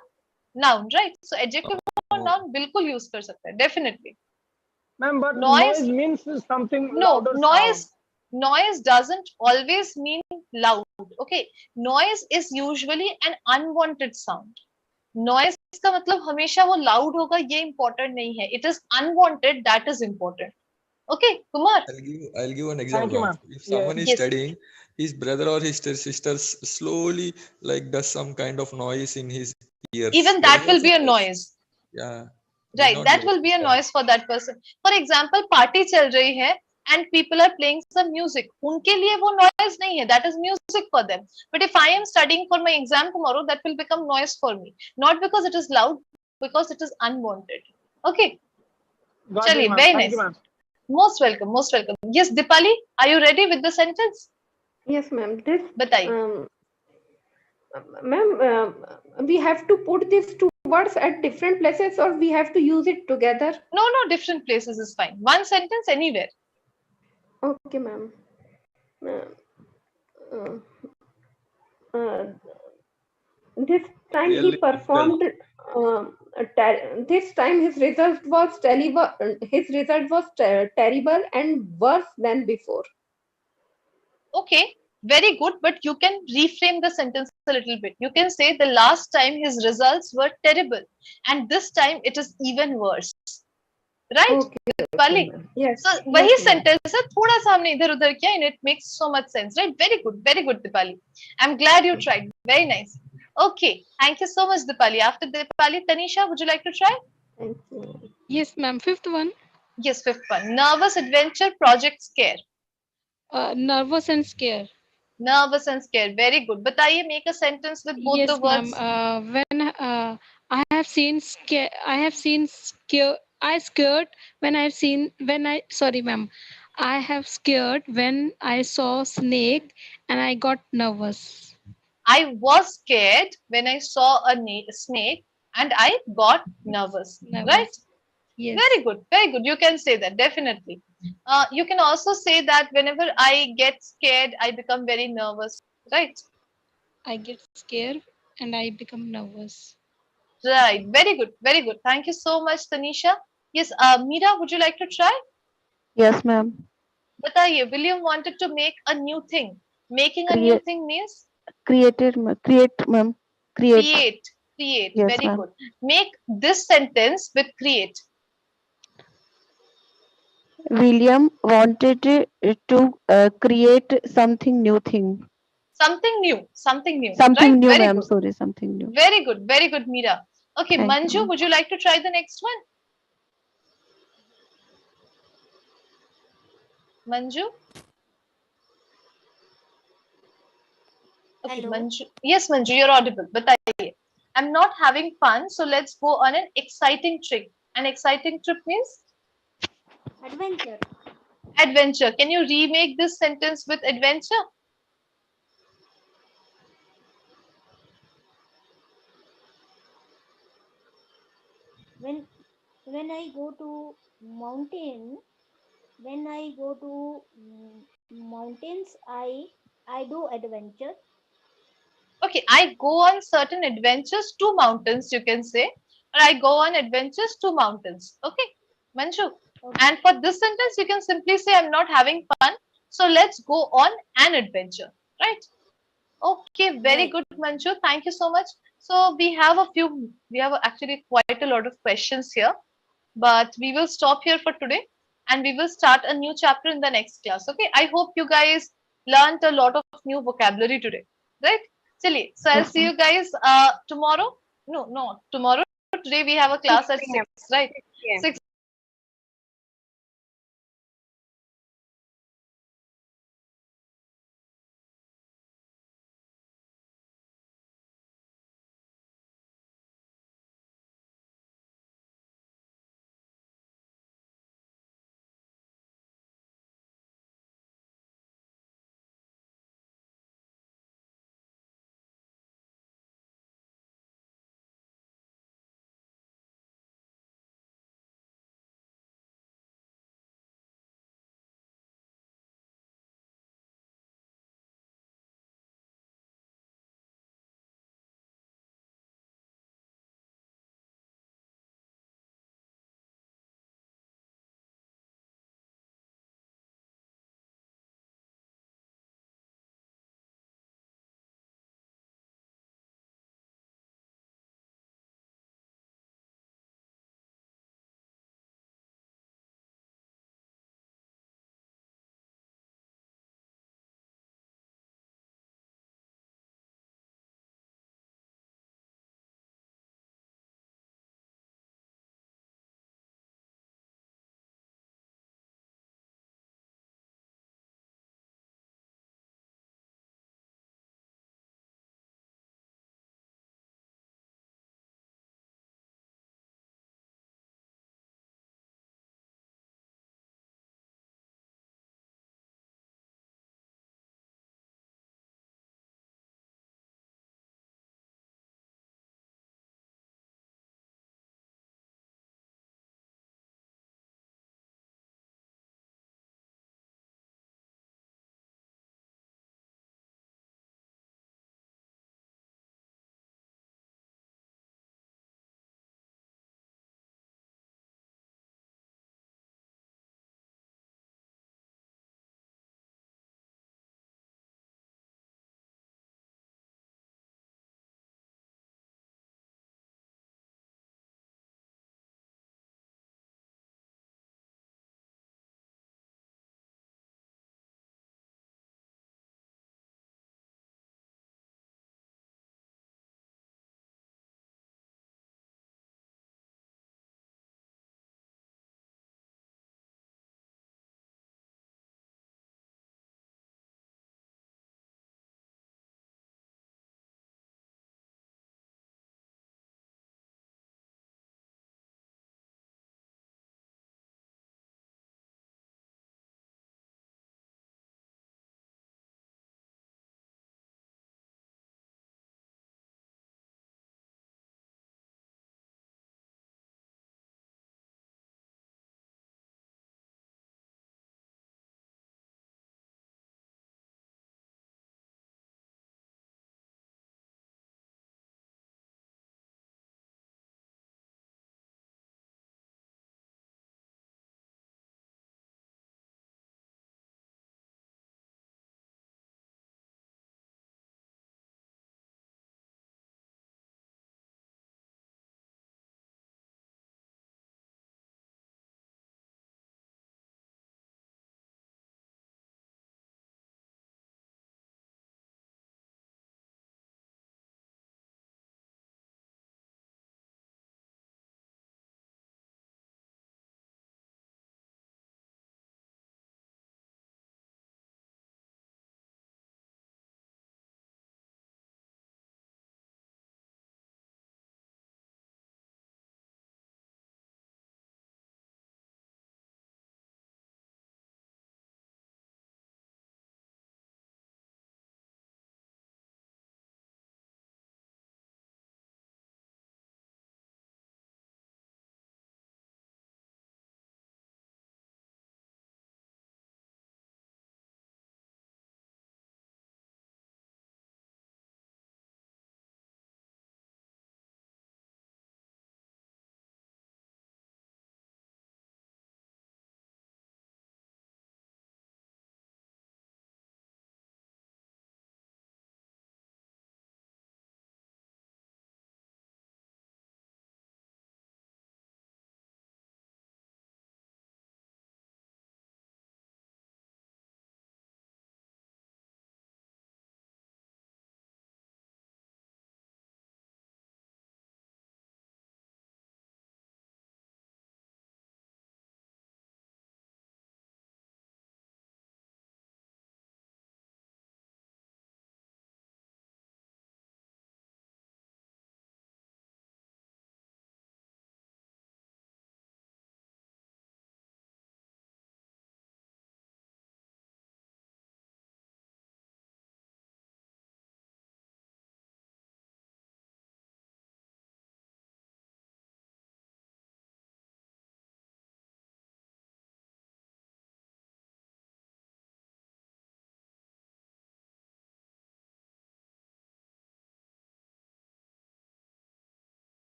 noun, right? So adjective or noun बिल्कुल use कर सकते हैं. Definitely. Ma'am, but Noise- noise means something No, louder noise. sound. Noise doesn't always mean loud. Okay. Noise is usually an unwanted sound. Noise का मतलब हमेशा वो loud होगा ये important नहीं है. It is unwanted that is important. Okay, Kumar. I'll give an Thank example. you, ma'am. If someone is Yes. studying, his brother or his sister slowly like does some kind of noise in his ears. Even There that is will also be a noise. Yeah. Will Right, not be that will be a able to. noise for that person. For example, party चल रही है and people are playing some music. उनके लिए वो noise नहीं है. That is music for them. But if I am studying for my exam tomorrow, that will become noise for me. Not because it is loud, because it is unwanted. Okay. Got it, Chaliye, ma'am. very Thank you, nice. ma'am. Most welcome, most welcome. Yes, Dipali, are you ready with the sentence? Yes, ma'am. This, बताइए. ma'am, we have to put these two words at different places, or we have to use it together. No, no, different places is fine. One sentence anywhere. Okay, ma'am. Uh, uh, this time he Really difficult. performed. This time his result was terrible. His result was terrible and worse than before. Okay, very good, but you can reframe the sentence a little bit. You can say the last time his results were terrible, and this time it is even worse. Right, Okay, Dipali? ma'am. Yes, So yes, वही ma'am. sentence है, थोड़ा सा हमने इधर उधर किया, and it makes so much sense, right? Very good, Dipali. I'm glad you tried. Very nice. Okay, thank you so much, Dipali. After Dipali, Tanisha, would you like to try? Thank you. Yes, ma'am. Fifth one, Yes, fifth one. Nervous adventure, project scare. nervous and scared. Nervous and scared. Very good. बताइए, make a sentence with both the Yes, ma'am. words. When I have seen scare, I have seen scare. I scared when I've seen when I sorry, ma'am. I have scared when I saw snake and I got nervous. I was scared when I saw a snake and I got nervous. Right? Nervous. Yes. Very good. Very good. You can say that definitely. You can also say that whenever I get scared, I become very nervous. Right? I get scared and I become nervous. Right. Very good. Very good. Thank you so much, Tanisha. Yes, Meera, would you like to try? Yes, ma'am. बताइए, William wanted to make a new thing. Making a new Create, thing means create, ma'am. Create. create. Create. Yes, Very ma'am. good. Make this sentence with create. William wanted to create something new thing. Something new. Something new. Right? Something new, Very ma'am. good. Sorry, something new. Very good. Very good, Meera. Okay, Thank you, Manju, ma'am. would you like to try the next one? Manju? Okay, Hello. Manju. Yes, Manju, you're audible. बताइए. I'm not having fun, so let's go on an exciting trip. An exciting trip means Adventure. adventure. Can you remake this sentence with adventure? When I go to mountain, when I go to mountains, I do adventure. Okay, I go on certain adventures to mountains, you can say. Or I go on adventures to mountains. Okay, Manju. Okay. And for this sentence, you can simply say, I'm not having fun. So let's go on an adventure. Right? Okay, very Right. good, Manju. Thank you so much. So we have actually quite a lot of questions here, but we will stop here for today and we will start a new chapter in the next class. Okay, I hope you guys learned a lot of new vocabulary today, right? Chaliye, so I'll Yes, see ma'am. you guys tomorrow. No, no, tomorrow. Today we have a 6 class at p.m. 6, right? 6 p.m. 6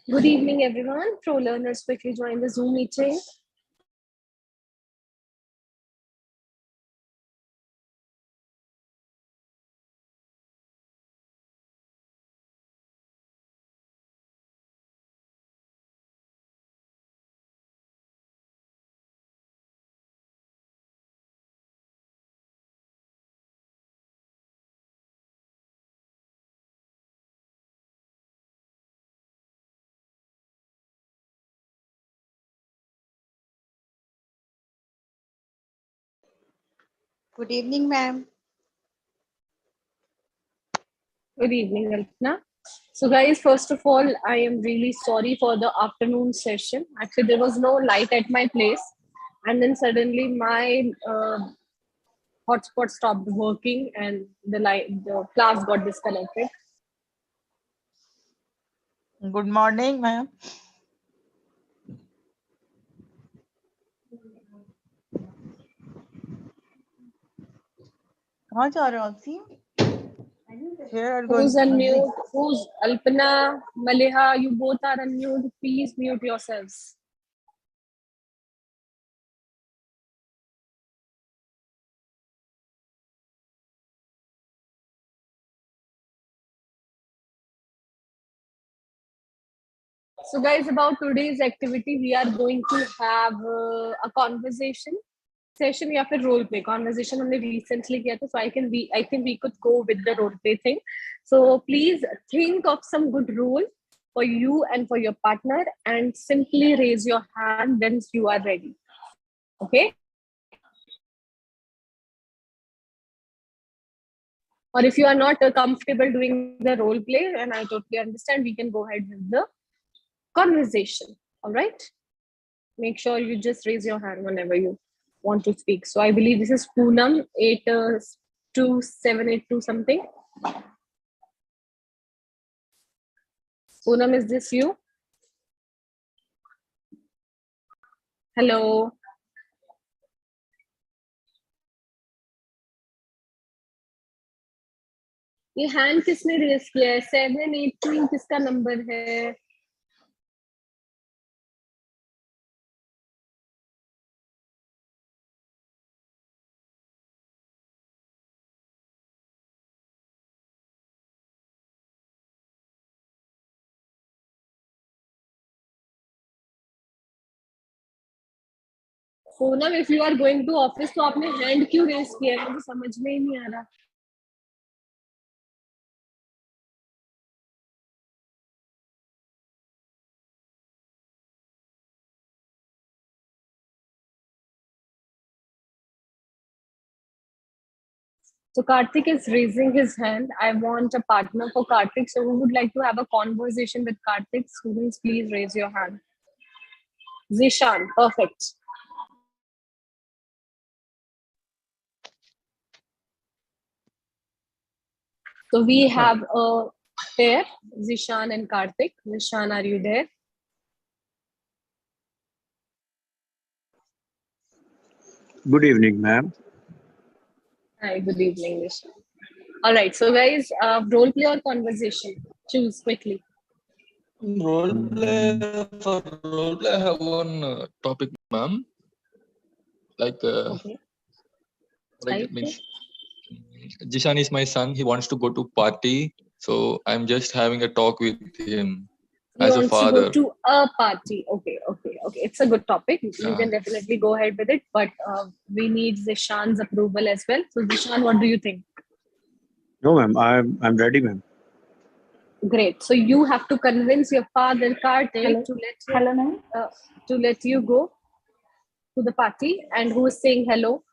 Good evening, everyone. Pro learners quickly join the Zoom meeting. Good evening, ma'am. Good evening, Alpna. So, guys, first of all, I am really sorry for the afternoon session. Actually, there was no light at my place, and then suddenly my hotspot stopped working, and the class got disconnected. Good morning, ma'am. कहाँ जा रहे हो आप सी? Here are going Who's unmute? Who's Alpana, Maliha? You both are unmute. Please mute yourselves. So, guys, about today's activity, we are going to have a conversation session या फिर role play. Conversation हमने recently किया था, so I think we could go with the role play thing. So please think of some good role for you and for your partner, and simply raise your hand once you are ready. Okay. Or if you are not comfortable doing the role play, and I totally understand, we can go ahead with the conversation. All right. Make sure you just raise your hand whenever you want to speak. So I believe this is Poonam 82782 something. Poonam, is this you? Hello. ये hand किसने race किया है? 782 किसका number है? Poonam, if you are going to office, तो आपने hand क्यों race किया है? मुझे समझ में ही नहीं आ रहा. So Karthik is raising his hand. I want a partner for Karthik. So who would like to have a conversation with Karthik? Students, please raise your hand. Zishan, perfect. So we have a pair, Zishan and Karthik. Zishan, are you there? Good evening, ma'am. Hi, good evening, Zishan. All right, so guys, role play or conversation? Choose quickly. Role play, for role play, I have one topic, ma'am. Like, Okay. like it means, Jishan is my son. He wants to go to party, so I'm just having a talk with him He as a wants to father. go to a party. Okay. It's a good topic. You can definitely go ahead with it, but we need Zishan's approval as well. So Zishan, what do you think? No, ma'am. I'm ready, ma'am. Great. So you have to convince your father, Karthik, to let you go to the party. And who is saying hello?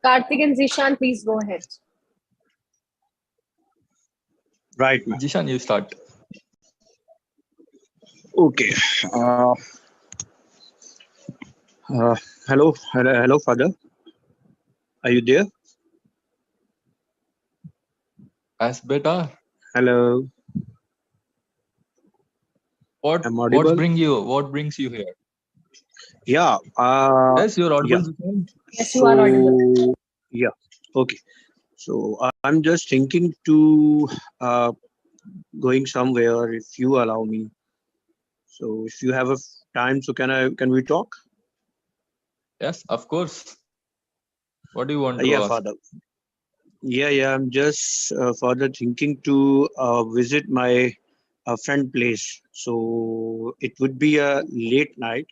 Karthik and Zishan, please go ahead. Right, ma'am. Jishan, you start. Okay. Hello, father. Are you there? As beta. Hello. What brings you here? Yeah. Yes, you're audible. Yeah. Jishan. Yes, you are audible. So, yeah, okay. So I'm just thinking to going somewhere if you allow me. So if you have a time, so can we talk? Yes, of course. What do you want to Yeah, ask? Father. Yeah. I'm just further thinking to visit my friend place. So it would be a late night.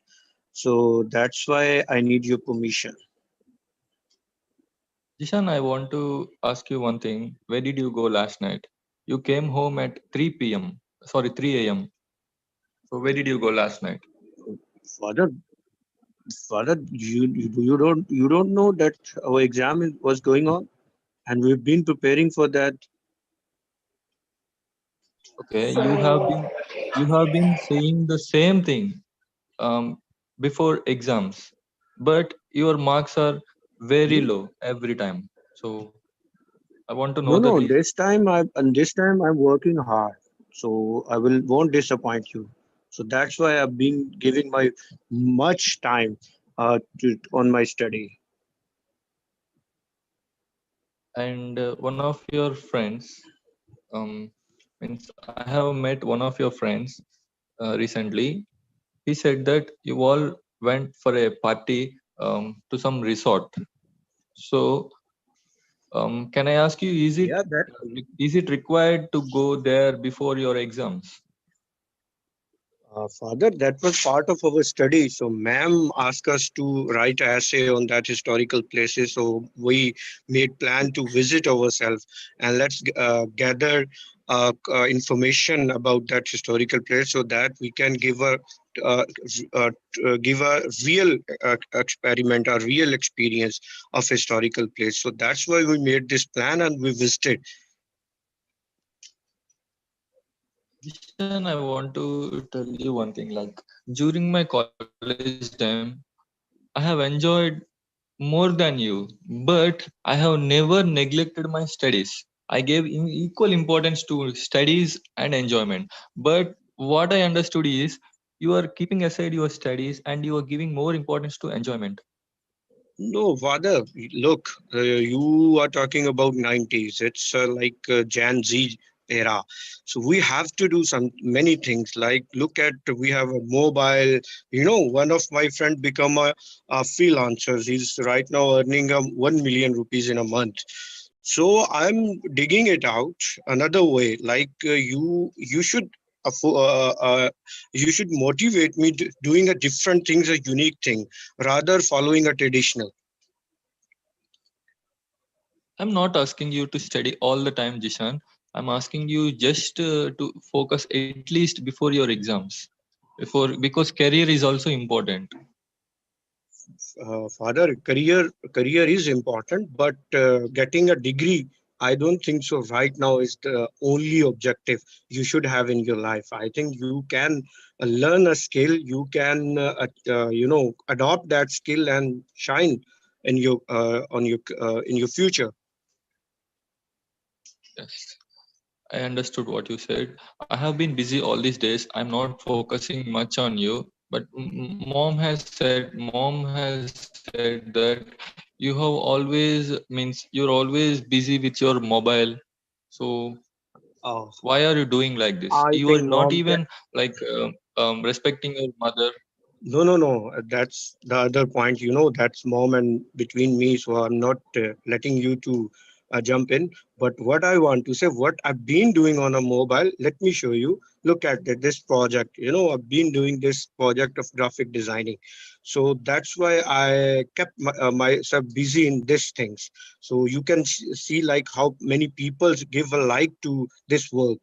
So that's why I need your permission. Jishan, I want to ask you one thing. Where did you go last night? You came home at 3 p.m. Sorry, 3 a.m. So where did you go last night? Father, Father, you don't know that our was going on, and we've been preparing for that. Okay, So, you have been saying the same thing before exams, but your marks are very low every time. So I want to know the No, reason. this time I'm working hard, so I will won't disappoint you. So that's why I've been giving my much time on my study. And one of your friends, means I have met one of your friends recently. He said that you all went for a party to some resort. So can I ask you, Yeah, that is it required to go there before your exams? Father, that was part of our study. So, ma'am asked us to write an essay on that historical places. So, we made plan to visit ourselves and let's gather information about that historical place so that we can uh, uh, give a real experiment, a real experience of historical place. So that's why we made this plan and we visited. Jishan, I want to tell you one thing. Like during my college time, I have enjoyed more than you, but I have never neglected my studies. I gave equal importance to studies and enjoyment. But what I understood is you are keeping aside your studies and you are giving more importance to enjoyment. No, Father, look, you are talking about 90s. It's like Gen Z era. So we have to do some many things like look at we have a mobile. One of my friend become a freelancer. He's right now earning 1 million rupees in a month. So I'm digging it out another way. Like you should affo- you should motivate me doing a different things, a unique thing, rather following a traditional. I'm not asking you to study all the time, Jishan. I'm asking you just to focus at least before your exams. Because career is also important. Father, career is important, but getting a degree, I don't think so right now is the only objective you should have in your life. I think you can learn a skill, you can adopt that skill and shine in your in your future. Yes. I understood what you said. I have been busy all these days. I'm not focusing much on you. But mom has said that you have always means you're always busy with your mobile. So uh, why are you doing like this? You I are think not mom even like respecting your mother. No. That's the other point. That's mom and between me. So I'm not letting you to jump in. But what I want to say, what I've been doing on a mobile, let me show you. Look at this project. I've been doing this project of graphic designing. So that's why I kept myself busy in these things. So you can see like how many people give a like to this work,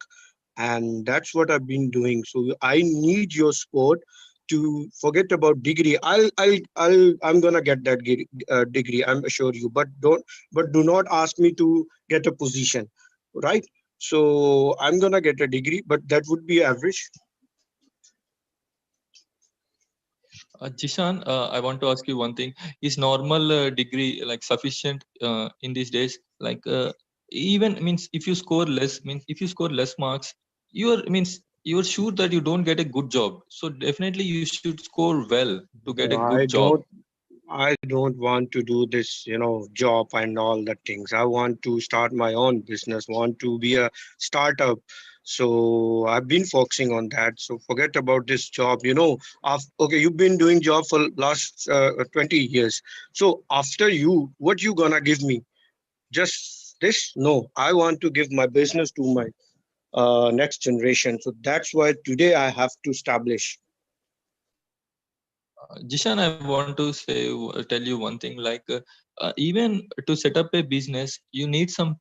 and that's what I've been doing. So I need your support to forget about degree. I'm gonna get that degree, I'm assure you, but do not ask me to get a position, right? So I'm gonna get a degree, but that would be average. Jishan, I want to ask you one thing. Is normal degree like sufficient in these days? Like even means if you score less, means if you score less marks, you're sure that you don't get a good job. So definitely you should score well to get a No, good job. I don't want to do this, job and all the things. I want to start my own business, want to be a startup. So I've been focusing on that. So forget about this job. Okay, you've been doing job for last 20 years. So after you, what you gonna give me? Just this? No, I want to give my business to my next generation. So that's why today I have to establish. Jishan, I want to tell you one thing. Like, even to set up a business, you need some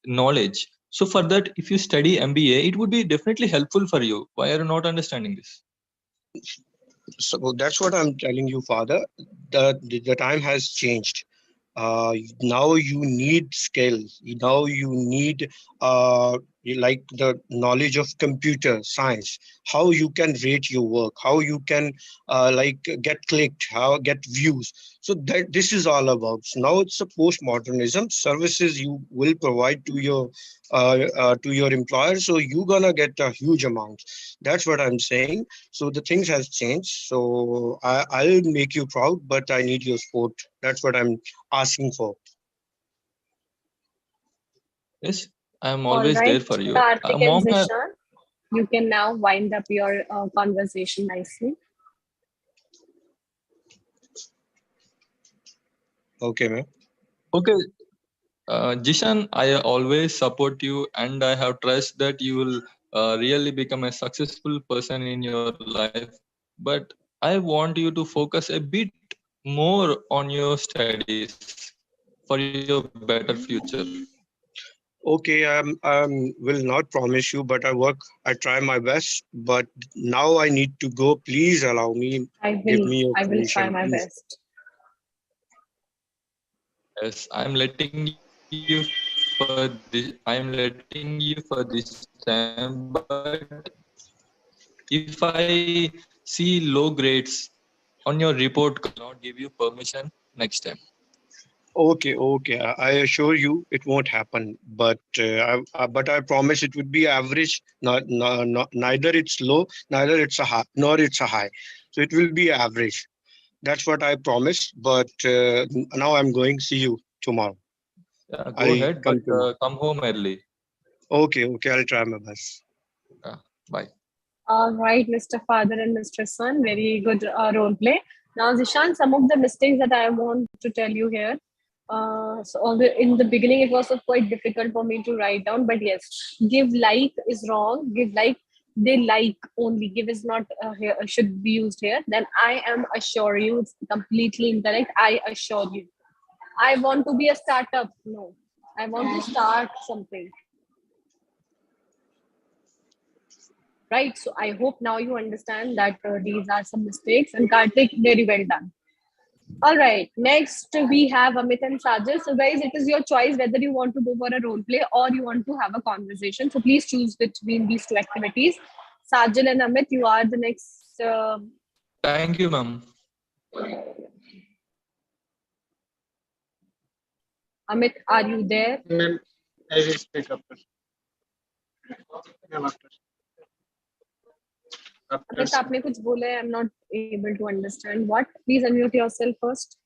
knowledge. So for that, if you study MBA, it would be definitely helpful for you. Why are you not understanding this? So that's what I'm telling you, Father. The time has changed. Now you need skills. Now you need like the knowledge of computer science, how you can rate your work, how you can like get clicked, how get views. So that this is all about. So now it's a postmodernism. Services you will provide to your employer, so you're gonna get a huge amount. That's what I'm saying. So the things has changed. So I'll make you proud, but I need your support. That's what I'm asking for. Yes, I'm All always there right, for you. Karthik and Mom, Zishan, you can now wind up your conversation nicely. Okay, ma'am. okay, Jishan, I always support you, and I have trust that you will really become a successful person in your life. But I want you to focus a bit more on your studies for your better future. Okay, will not promise you, but I work. I try my best. But now I need to go. Please allow me. Give me your I will try permission, my please. best. Yes, I'm letting you for this. I'm letting you for this time. But if I see low grades on your report card, I will not give you permission next time. Okay, okay. I assure you, it won't happen. But I promise it would be average. Not neither it's low, neither it's a high, nor it's a high. So it will be average. That's what I promise. But now I'm going. See you tomorrow. Yeah, go I'll ahead, but come tomorrow. come home early. Okay, okay. I'll try my best. Yeah, bye. All right, Mr. Father and Mr. Son, very good role play. Now, Zishan, some of the mistakes that I want to tell you here. In the beginning, it was quite difficult for me to write down, but yes, give like is wrong. Give like, they like only. Give is not here, should be used here. Then I am assure you, it's completely incorrect. I assure you. I want to be a startup. No, I want to start something. Right? So I hope now you understand that these are some mistakes. And Karthik, very well done. All right. Next, we have Amit and Sajal. So, guys, it is your choice whether you want to go for a role play or you want to have a conversation. So, please choose between these two activities. Sajal and Amit, you are the next. Thank you, ma'am. Amit, are you there? Ma'am, I will speak after. Ma'am, after. After. Amit, आपने कुछ बोला है? I'm not able to understand. What? Please unmute yourself first.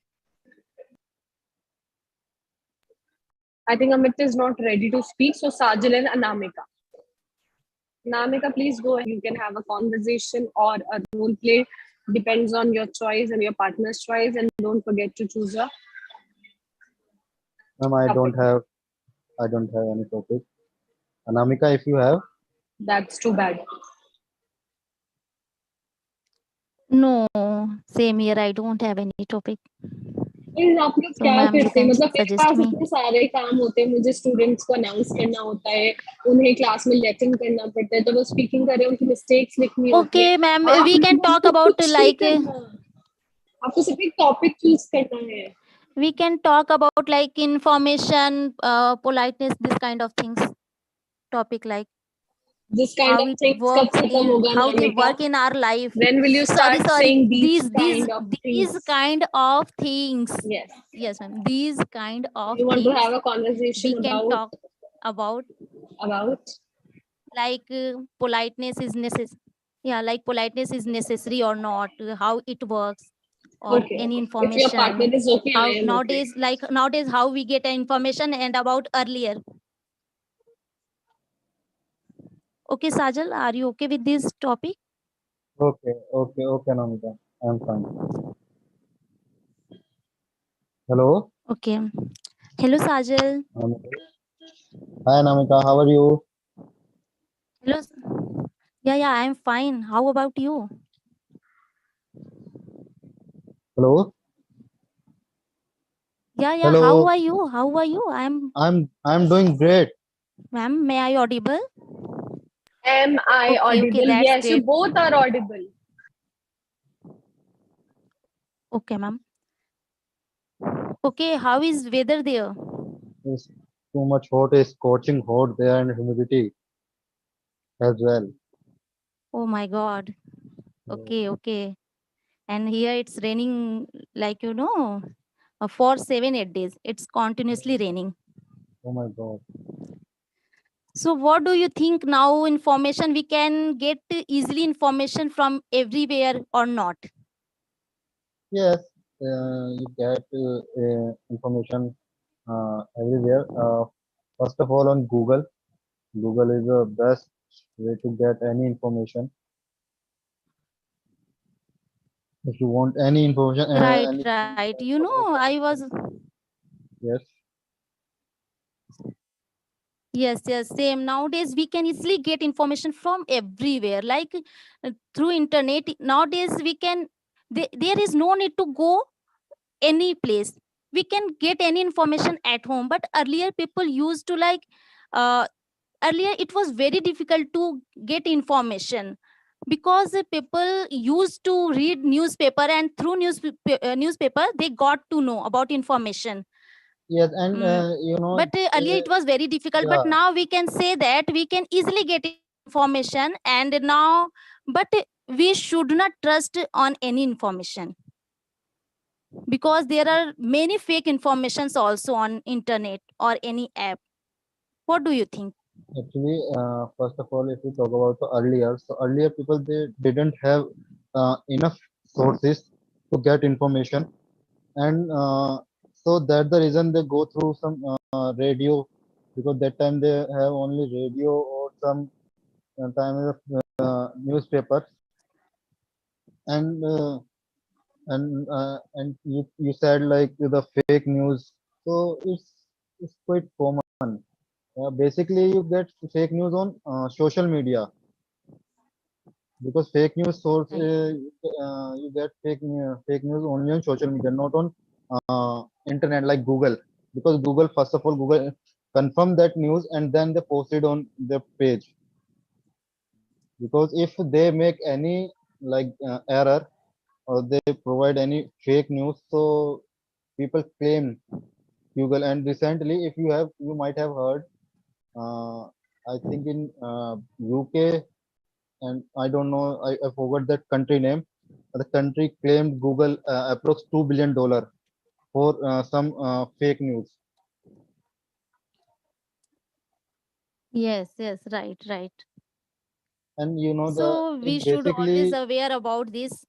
I think Amit is not ready to speak. So, Sajal and Anamika. Namika, please go ahead. You can have a conversation or a role play. Depends on your choice and your partner's choice. And don't forget to choose a Ma'am, I don't topic. have any topic. Anamika, if you have. That's too bad. No, same here. I don't have any topic. आप लोग So, क्या ma'am, you करते हैं? can मतलब मेरे suggest पास me. इतने सारे काम होते हैं, मुझे स्टूडेंट्स को अनाउंस करना होता है, उन्हें क्लास में लेसन करना पड़ता है, तो वो स्पीकिंग कर रहे हैं, उनकी मिस्टेक्स लिखनी होती है. Okay, ma'am, आप we can लोगों talk को about कुछ नहीं like करना, आपको सिर्फ एक टॉपिक चूज करना है. we can talk about like information, politeness, this kind of things. Topic like This kind how of it things कब works खत्म in होगा, how they Namika? work in our life. When will you Sorry, start sorry. saying these These kind of things? kind of things. Yes. Yes, ma'am. These kind of You want to things have a conversation we can about talk about like politeness is necessary. Yeah, like politeness is necessary or not, how it works, or Okay. any If your partner information. is okay, I How am okay. nowadays how we get information and about earlier. Okay, Sajal, are you okay with this topic? Okay, Namita. I'm fine. Hello. Okay. Hello, Sajal. Um, Hi, Namita. How are you? Hello. Yeah, I'm fine. How about you? Hello. Yeah, how Hello. are you? How are you? I'm doing great. Ma'am, may I audible? Am I Okay, audible? that's Yes, you great. both are audible. Okay, ma'am. Okay, how is weather there? It's too much hot. It's scorching hot there and humidity as well. Oh my God. Okay. And here it's raining like for 7 8 days. It's continuously raining. Oh my God. So what do you think now information we can get easily information from everywhere or not? Yes, you get information everywhere. First of all, on Google. Google is the best way to get any information. If you want any information, anything, Right. information, I was yes, yes, same. Nowadays we can easily get information from everywhere. Like through internet. Nowadays there is no need to go any place. We can get any information at home. But earlier people used to uh, earlier it was very difficult to get information because people used to read newspaper, and through newspaper they got to know about information. yes, and But earlier it was very difficult, but yeah, now we can say that we can easily get information. And now, but we should not trust on any information, because there are many fake informations also on internet or any app. What do you think? actually, first of all, if we talk about the earlier, so earlier people they didn't have enough sources to get information, and so that's the reason they go through some radio, because that time they have only radio or some time of newspaper, and you said like the fake news, so it's quite common. Basically you get fake news on social media, because fake news source Right. you get fake news only on social media, not on internet like Google, because Google, first of all, Google confirm that news and then they post it on their page, because if they make any like error or they provide any fake news, so people claim Google. And recently, if you might have heard, uh, I think in UK, and I don't know, I forgot that country name. The country claimed Google approx $2 billion for some fake news. Yes, right. And you know the So we it should always basically, aware about this.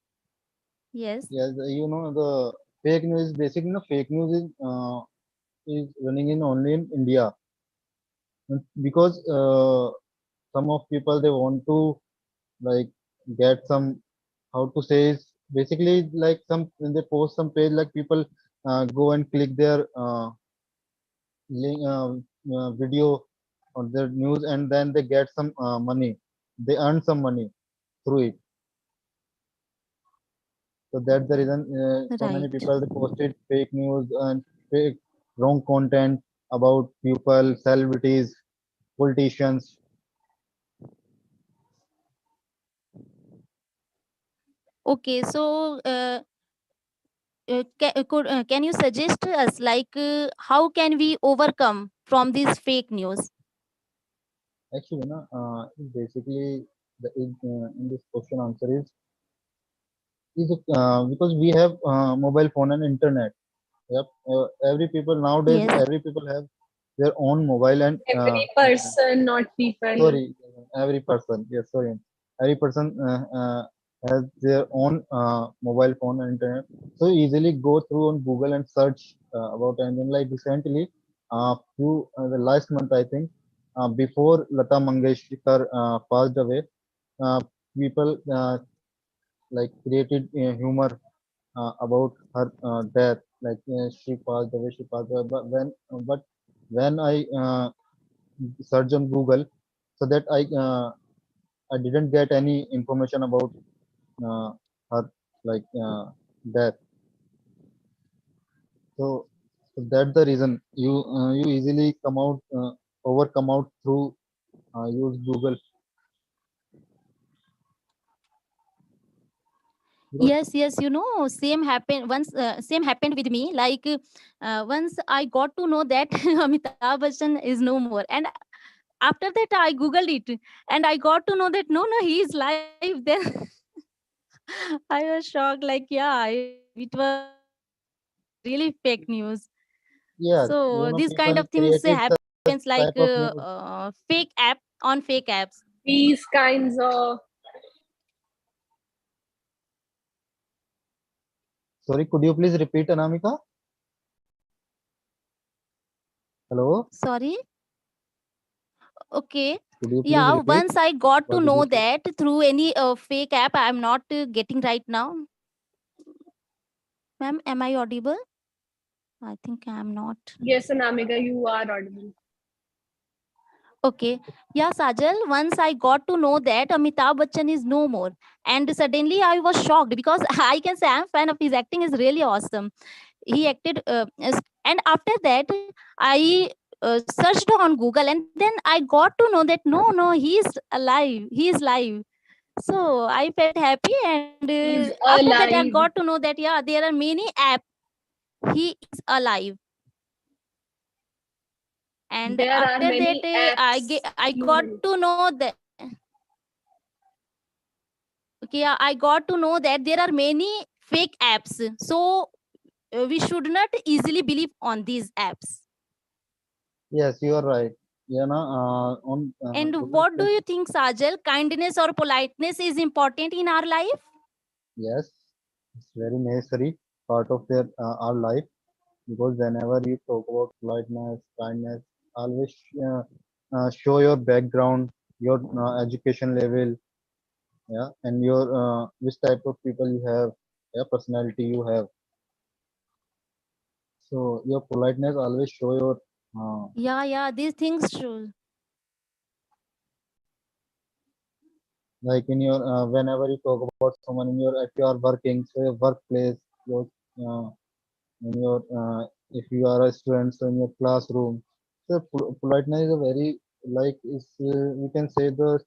Yes. yes, you know the fake news. Basically, no, fake news is running in only in India. Because some of people they want to like get some, how to say, is basically like some when they post some page, like people go and click their link, video on their news, and then they get some money, they earn some money through it. So that's the reason so many Right. people they posted fake news and fake wrong content about people, celebrities, politicians. Okay. So can you suggest us how can we overcome from this fake news? Actually, no, basically, in this question answer is because we have mobile phone and internet. Yep, every people nowadays, Yes. every people have their own mobile and Every person, not people. sorry, every person. Yes, sorry, every person has their own mobile phone and internet, so easily go through on Google and search about anything. Like recently, few the last month I think, before Lata Mangeshkar passed away, uh, people like created humor about her death. Like she passed away, she passed away. But when I search on Google, so that I didn't get any information about uh, her like death. So, so that's the reason you easily come out overcome out through use Google. Because Yes, yes, same happened once. Same happened with me. Like once I got to know that Amitabh Bachchan is no more, and after that I googled it, and I got to know that no, he is live. Then I was shocked. Like, yeah, it was really fake news. So these kind of yeah, things people happens like created such type of news. fake app on fake apps. These kinds of Sorry, could you please repeat, Anamika? Hello, Sorry. Okay. could you please Yeah, repeat? once I got to What did you know say? that through any fake app, I'm not getting right now. Ma'am, am I audible? I think I'm not. yes, Anamika, you are audible. Okay. Yeah, Sajal, once I got to know that Amitabh Bachchan is no more. And suddenly I was shocked because I can say I'm fan of his acting is really awesome. He acted, and after that, I searched on Google, and then I got to know that no, he is alive. He is live. So I felt happy, and He's after that, I alive. got to know that yeah, there are many apps. He is alive, and There are after that, many apps I got human. to know that okay, yeah, I got to know that there are many fake apps. So we should not easily believe on these apps. Yes, you are right. Yeah, na, on And Google what do Play. you think, Sajal? Kindness or politeness is important in our life? Yes, it's very necessary part of their our life, because whenever you talk about politeness, kindness, always show your background, your education level, yeah, and your which type of people you have, yeah, personality you have. So your politeness always show your Yeah, these things show. like in your whenever you talk about someone in your if you are working, so your workplace, your uh, in your if you are a student, so in your classroom. So politeness is a very like is we can say the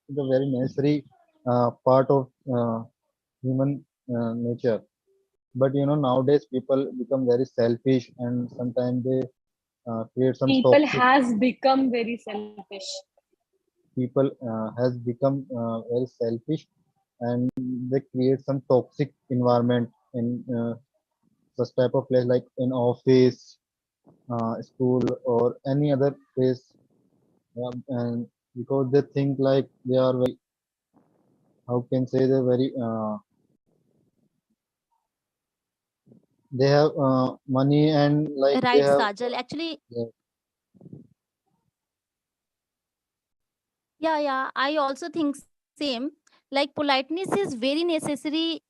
very necessary part of human nature. But nowadays people become very selfish, and sometimes they create some People toxic. has become very selfish. People has become very selfish, and they create some toxic environment in such type of place, like in office, school, or any other place. And because they think like they are very, how can say, they're very they have money, and like they Right, have Sajal. Actually, yeah, yeah, I also think same. Like politeness is very necessary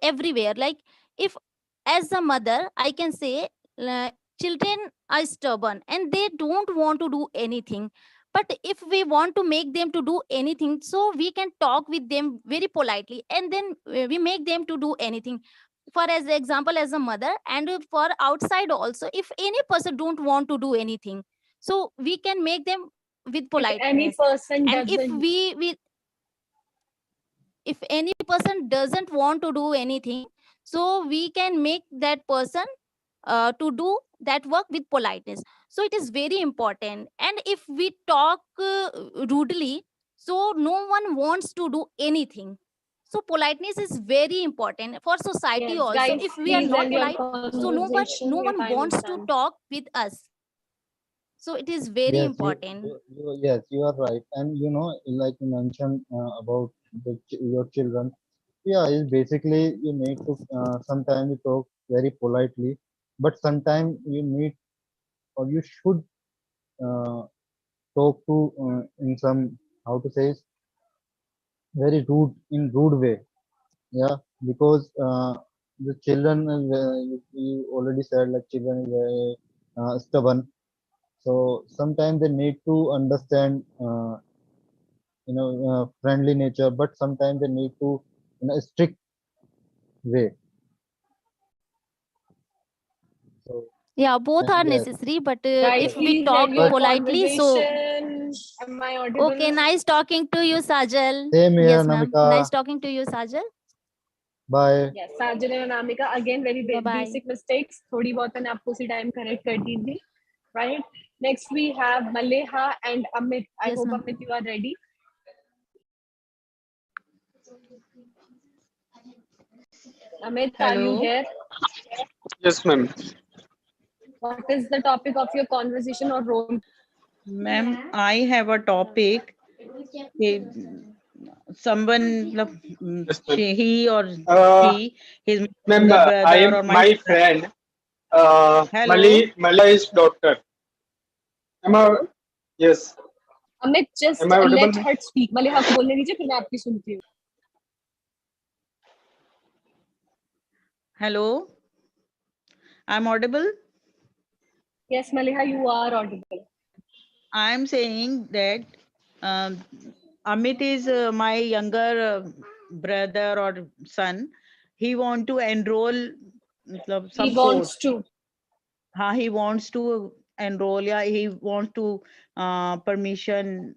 everywhere. Like if as a mother, I can say children are stubborn and they don't want to do anything. But if we want to make them to do anything, so we can talk with them very politely, and then we make them to do anything. For as example, as a mother, and for outside also, if any person don't want to do anything, so we can make them with If any politeness. person And if doesn't, we if any person doesn't want to do anything, so we can make that person to do that work with politeness. So it is very important. And if we talk rudely, so no one wants to do anything. So politeness is very important for society yes, also. guys, If we are please not end your polite, so conversation. no Your one time is wants to done. talk with us. So it is very yes, important. yes, you are right. And like you mentioned about your children. Yeah, it's basically you need to sometimes you talk very politely, but sometimes you need or you should uh, talk to in some, how to say, very rude, in rude way. Yeah, because the children you already said, like children is very stubborn, so sometimes they need to understand friendly nature, but sometimes they need to in a strict way. So Yeah, both are yes, necessary, but Guys, if we please end talk your but politely, so conversation. Am I okay. audible? Nice talking to you, Sajal. same here, Yes, ma'am. Nice Namika. talking to you, Sajal. Bye. Yes, Sajal and Anamika, again very Bye bye. basic mistakes. थोड़ी बहुत मैंने आपको उसी time correct कर दी थी. Right. Next we have Maleha and Amit. I Yes, hope ma'am. Amit you are ready. Amit, are you Hello, here? Yes, ma'am. What is the topic of your conversation or role? ma'am. I have a topic. He, someone, Yes, ma'am. he or Uh, she, his Ma'am, younger I brother am or my my son. friend. Hello, Mali is doctor. Am I? Hello. Yes. Amit, Am just I audible, let ma'am? her speak. Maleha को बोलने दीजिए फिर मैं आपकी सुनती हूँ. hello. I'm audible. Yes, Maleha, you are audible. I'm saying that um, Amit is my younger brother or son. He want to enroll He some wants course. to. He wants to enroll. Yeah, he want to permission.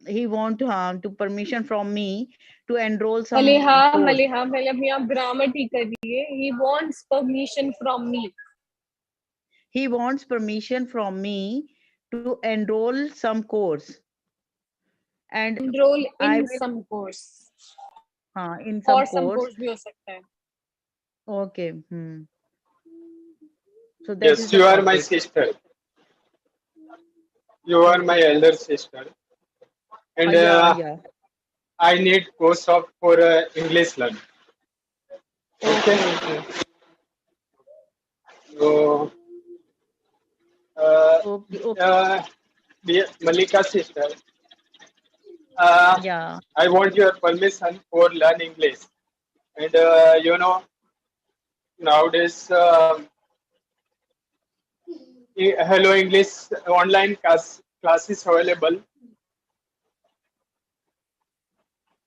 He want to permission from me to enroll Maleha some course. Maleha पहले अपनी आप grammar ठीक करिए. He wants permission from me. He wants permission from me to enroll some course, and Enroll I in will some course. in some और some course. course भी हो सकता है. Okay. So that is Yes, the you are my topic. sister. You are my Okay. elder sister, and Yeah, yeah. I need course of for English learn. Okay. Okay, okay. So, uh, Okay, okay. uh, dear Malika sister, uh, Yeah. I want your permission for learn English. And nowadays, Hello English online classes available,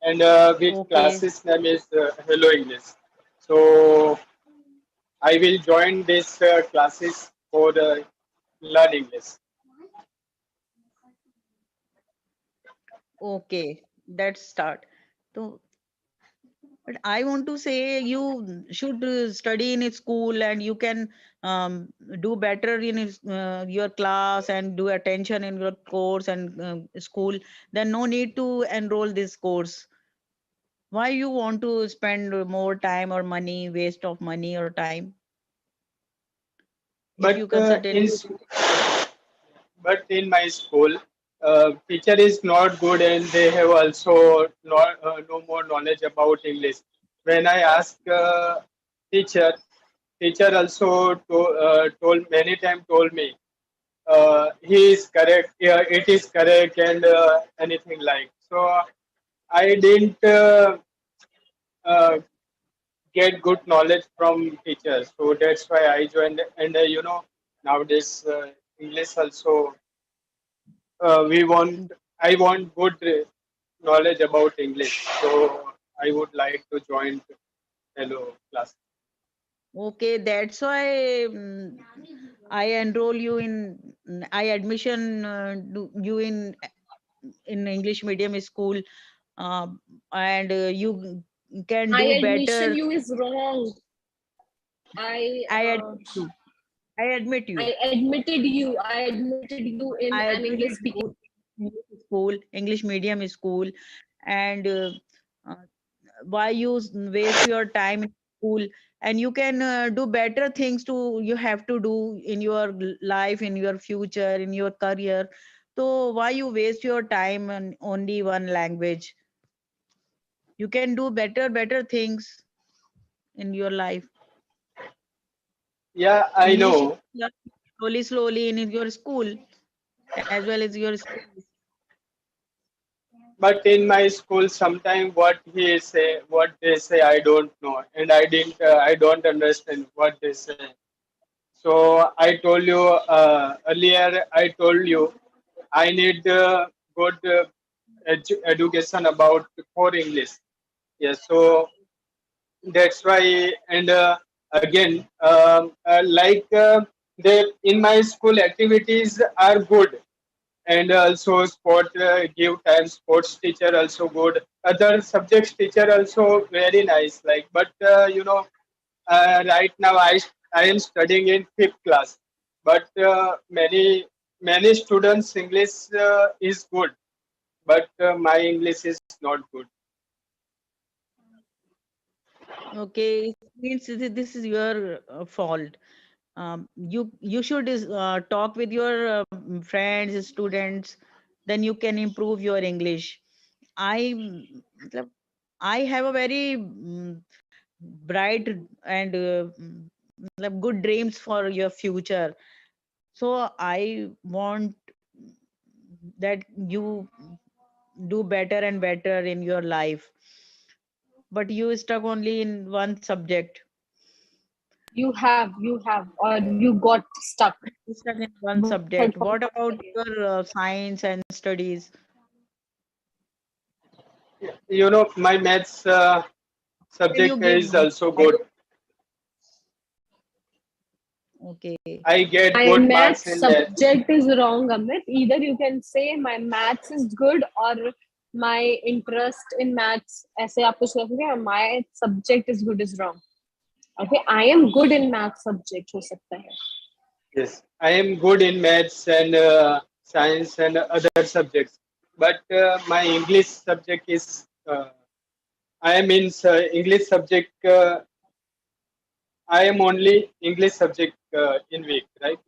and which Okay. classes name is Hello English. So I will join these classes for learn English. Okay. Let's start. So, but I want to say you should study in a school and you can do better in your class and do attention in your course and school. Then no need to enroll this course. Why you want to spend more time or money, waste of money or time? If But you can certainly. but in my school, teacher is not good, and they have also not no more knowledge about English. When I ask teacher, teacher also told many times told me he is correct, yeah, it is correct, and anything like so. I didn't uh, get good knowledge from teachers, so that's why I joined. And nowadays English also we want. I want good knowledge about English, so I would like to join hello class. Okay, that's why I enroll you in. I admission you in English medium school, uh, and you can My do admission better. you is wrong. I I uh, admit you. I admit you. I admitted you. I admitted you in I an English admitted speaking. you in English school, English medium school, and uh, why you waste your time in school, and you can do better things to you have to do in your life, in your future, in your career. So why you waste your time on only one language? You can do better things in your life. Yeah, I English you know. learn slowly in your school as well as your studies. But in my school, sometimes what they say, I don't know, and I don't understand what they say. So I told you earlier. I told you I need good education about for English. Yes, so that's why. And again, they in my school activities are good, and also sport give time. Sports teacher also good. Other subjects teacher also very nice. Like, but right now I am studying in fifth class, but many students English is good, but my English is not good. Okay, it means this is your fault. You should talk with your friends, students, then you can improve your English. मतलब, I have a very bright and मतलब good dreams for your future. So I want that you do better and better in your life. But you stuck only in one subject. Or you got stuck. You stuck in one But subject. What about your science and studies? My maths Can you subject give is also good. okay? I get my good math marks in math. subject is wrong, Amit. Either you can say my maths is good or my interest in maths. ऐसे आप कुछ कह सकते हैं. My subject is good is wrong. Okay, I am good in math subject हो सकता है. Yes, I am good in maths and science and other subjects, but my English subject is I am in English subject. I am only English subject in week, right?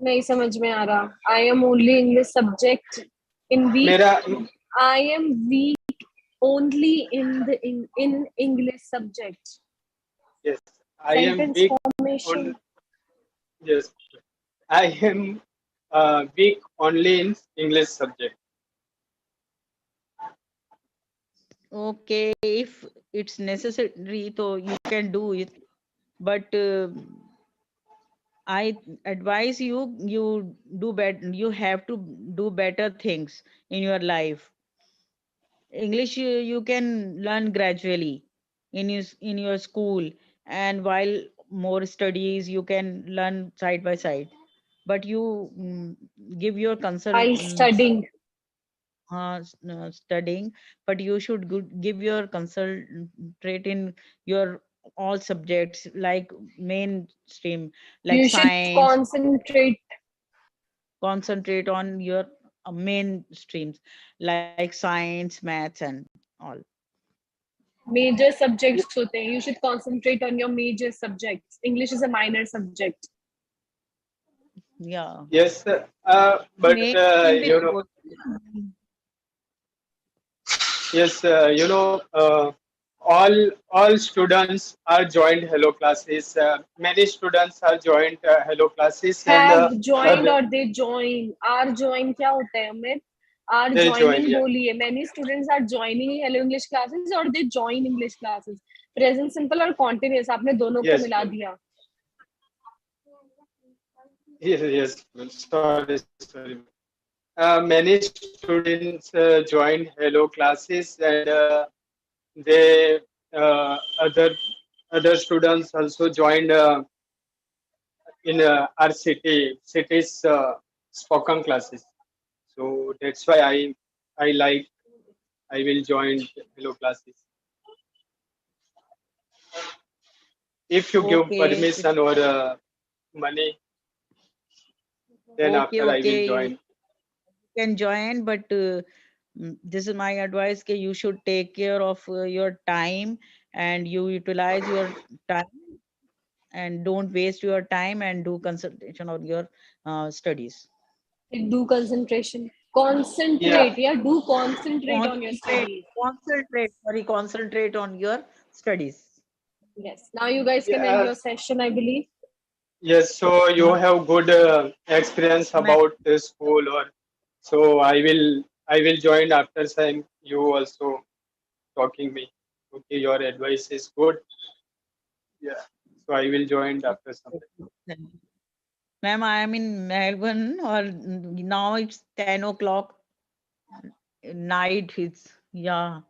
नहीं समझ में आ रहा. I am only English subject in week. मेरा I am weak only in English subject. yes, I am Sentence weak on formation. yes, I am weak only in English subject. Okay, if it's necessary, so you can do it. But I advise you do better. You have to do better things in your life. English you can learn gradually in your school, and while more studies you can learn side by side. But you give your consult While studying. studying, but you should give your concentrate in your all subjects like mainstream, like You should science. concentrate. Concentrate on your main streams like science, maths, and all. Major subjects होते हैं. You should concentrate on your major subjects. English is a minor subject. Yeah. Yes, but Mainstream पे बोलते हैं. yes, all students are joined hello classes. Many students are joined hello classes, and Have joined or they join. Are join क्या होता है Amit? Are they join. joining Yeah. बोलिए. Many students are joining hello English classes or they join English classes. Present simple और continuous. आपने दोनों को Yes, मिला ma'am. दिया. Yes, ma'am. Sorry, ma'am. Many students joined hello classes, and they other students also joined in our city's spoken classes. So that's why I will join hello classes. If you give Okay, permission or money, then after I will okay, you join. can join, but this is my advice that you should take care of your time, and you utilize your time and don't waste your time and do concentration on your studies. Do concentration. Concentrate. Yeah, do concentrate on your Concentrate, studies. concentrate on your studies. Yes. Now you guys can end Yeah. your session, I believe. Yes. So you have good experience Ma'am, about the school, or so I will join after saying you also talking me. Okay, your advice is good. Yeah. So I will join after some time. ma'am, I am in Melbourne, or now it's 10 o'clock night. It's yeah.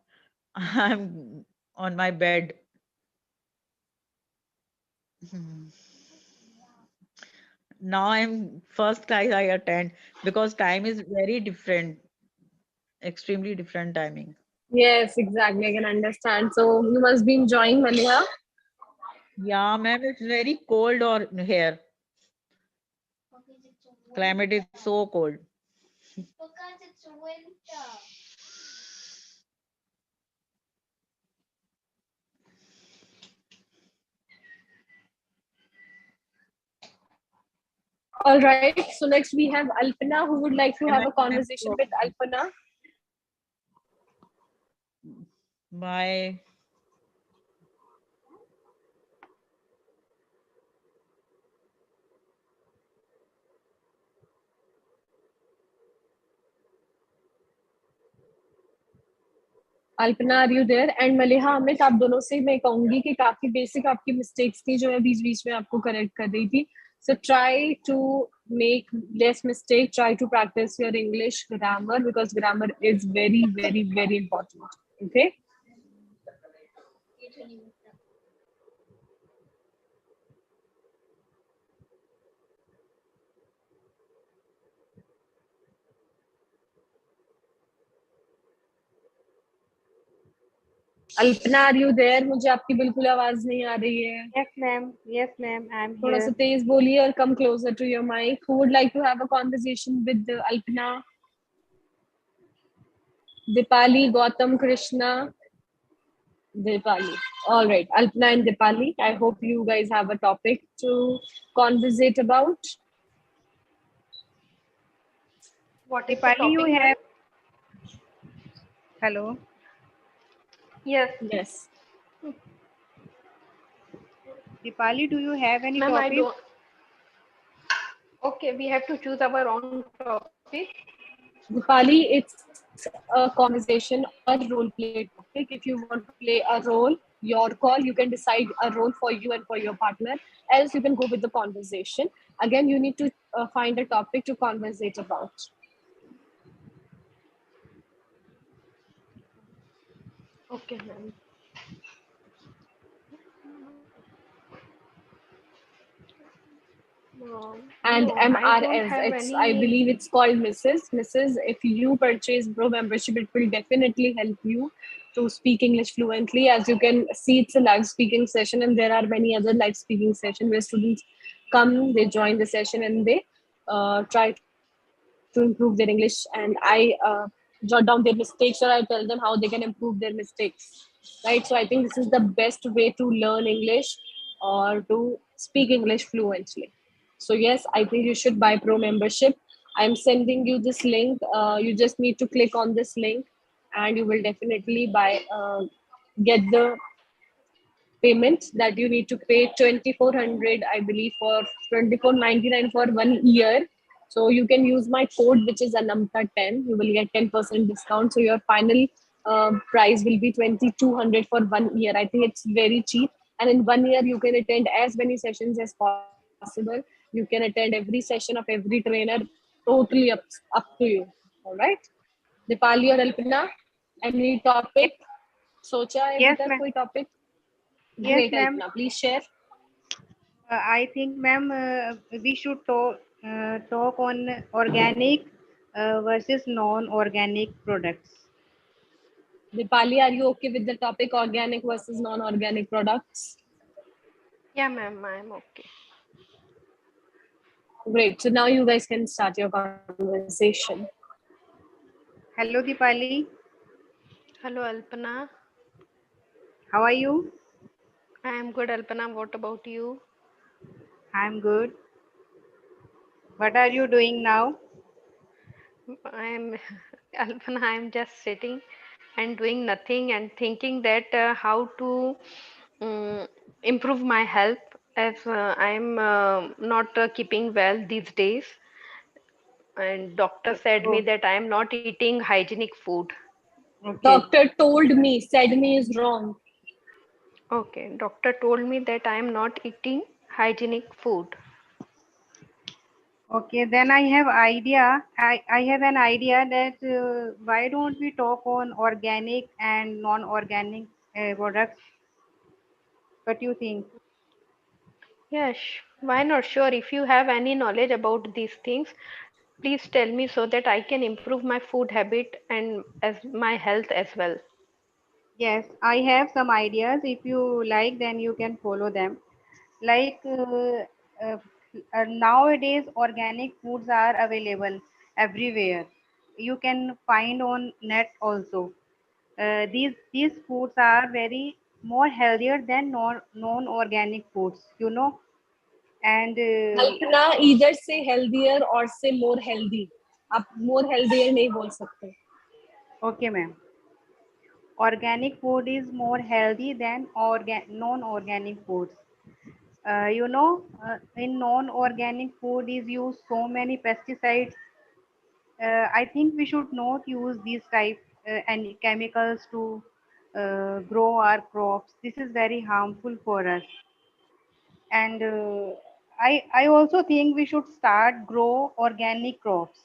I'm on my bed. Hmm. Now I'm first class I attend because time is very different, extremely different timing. Yes, exactly. I can understand. So you must be enjoying Malia. Yeah, ma'am, it's very cold or here. Climate is so cold. All right. So next we have Alpana, who would like to Okay, have a ma'am, I'm conversation with so- Alpana. Bye. Alpana are you there and Maliha Amit आप दोनों से मैं कहूंगी कि काफी basic आपकी mistakes थी जो मैं बीच बीच में आपको करेक्ट कर रही थी so try to make less mistake, try to practice your English grammar because grammar is very very very important. Okay. Alpana are you there मुझे आपकी बिल्कुल आवाज नहीं आ रही है Yes, ma'am. I'm थोड़ा सा here. तेज बोलिए और come closer to your mic. Who would like to have a conversation with Alpana? Dipali, Gautam, Krishna, Dipali. All right, Alpana and Dipali. I hope you guys have a topic to conversate about. What is the Dipali, you topic, ma'am? have. Hello. Yes. Yes. Dipali, do you have any Ma'am, I topic? don't. Okay, we have to choose our own topic. Dipali, it's a conversation or role play topic. If you want to play a role, your call, you can decide a role for you and for your partner. Else, you can go with the conversation. Again, you need to find a topic to conversate about. Okay, ma'am. And No, I don't MRS. have I any. believe it's called Mrs. If you purchase Pro membership, it will definitely help you to speak English fluently. As you can see, it's a live speaking session, and there are many other live speaking sessions where students come, they join the session, and they try to improve their English. And I jot down their mistakes, or I tell them how they can improve their mistakes. Right. So I think this is the best way to learn English or to speak English fluently. So yes, I think you should buy Pro membership. I'm sending you this link. You just need to click on this link, and you will definitely get the payment that you need to pay 2400, I believe, for 24.99 for 1 year. So you can use my code, which is anamta10. You will get 10% discount. So your final price will be 2200 for 1 year. I think it's very cheap. And in 1 year, you can attend as many sessions as possible. You can attend every session of every trainer, totally up to you. All right. Dipali or Alpana, any topic? सोचा है अभी Yes, तक ma'am. कोई topic Yes, Great, ma'am. Alpana. Please share. I think, ma'am, we should talk on organic versus non-organic products. Dipali, are you okay with the topic organic versus non-organic products? Yeah, ma'am, I'm okay. Great. So now you guys can start your conversation. Hello, Dipali. Hello, Alpana. How are you? I am good, Alpana. What about you? I'm good. What are you doing now? I'm Alpana, I'm just sitting and doing nothing and thinking that how to um, improve my health as I'm not keeping well these days. And doctor said me Oh, that I am not eating hygienic food. Okay. doctor told me, said me is wrong. Okay, doctor told me that I am not eating hygienic food. Okay, then I have idea. I have an idea that why don't we talk on organic and non-organic products? What do you think? Yes, why not? Sure, if you have any knowledge about these things, please tell me so that I can improve my food habit and as my health as well. Yes, I have some ideas. If you like, then you can follow them. Like uh, nowadays, organic foods are available everywhere. You can find on net also. These foods are very more healthier than non-organic foods, you know. And Kalpana either say healthier or say more healthy. आप more healthier नहीं बोल सकते. okay, ma'am. Organic food is more healthy than non-organic foods. In non-organic food is used so many pesticides. I think we should not use these type and chemicals to grow our crops. This is very harmful for us. And I also think we should start grow organic crops.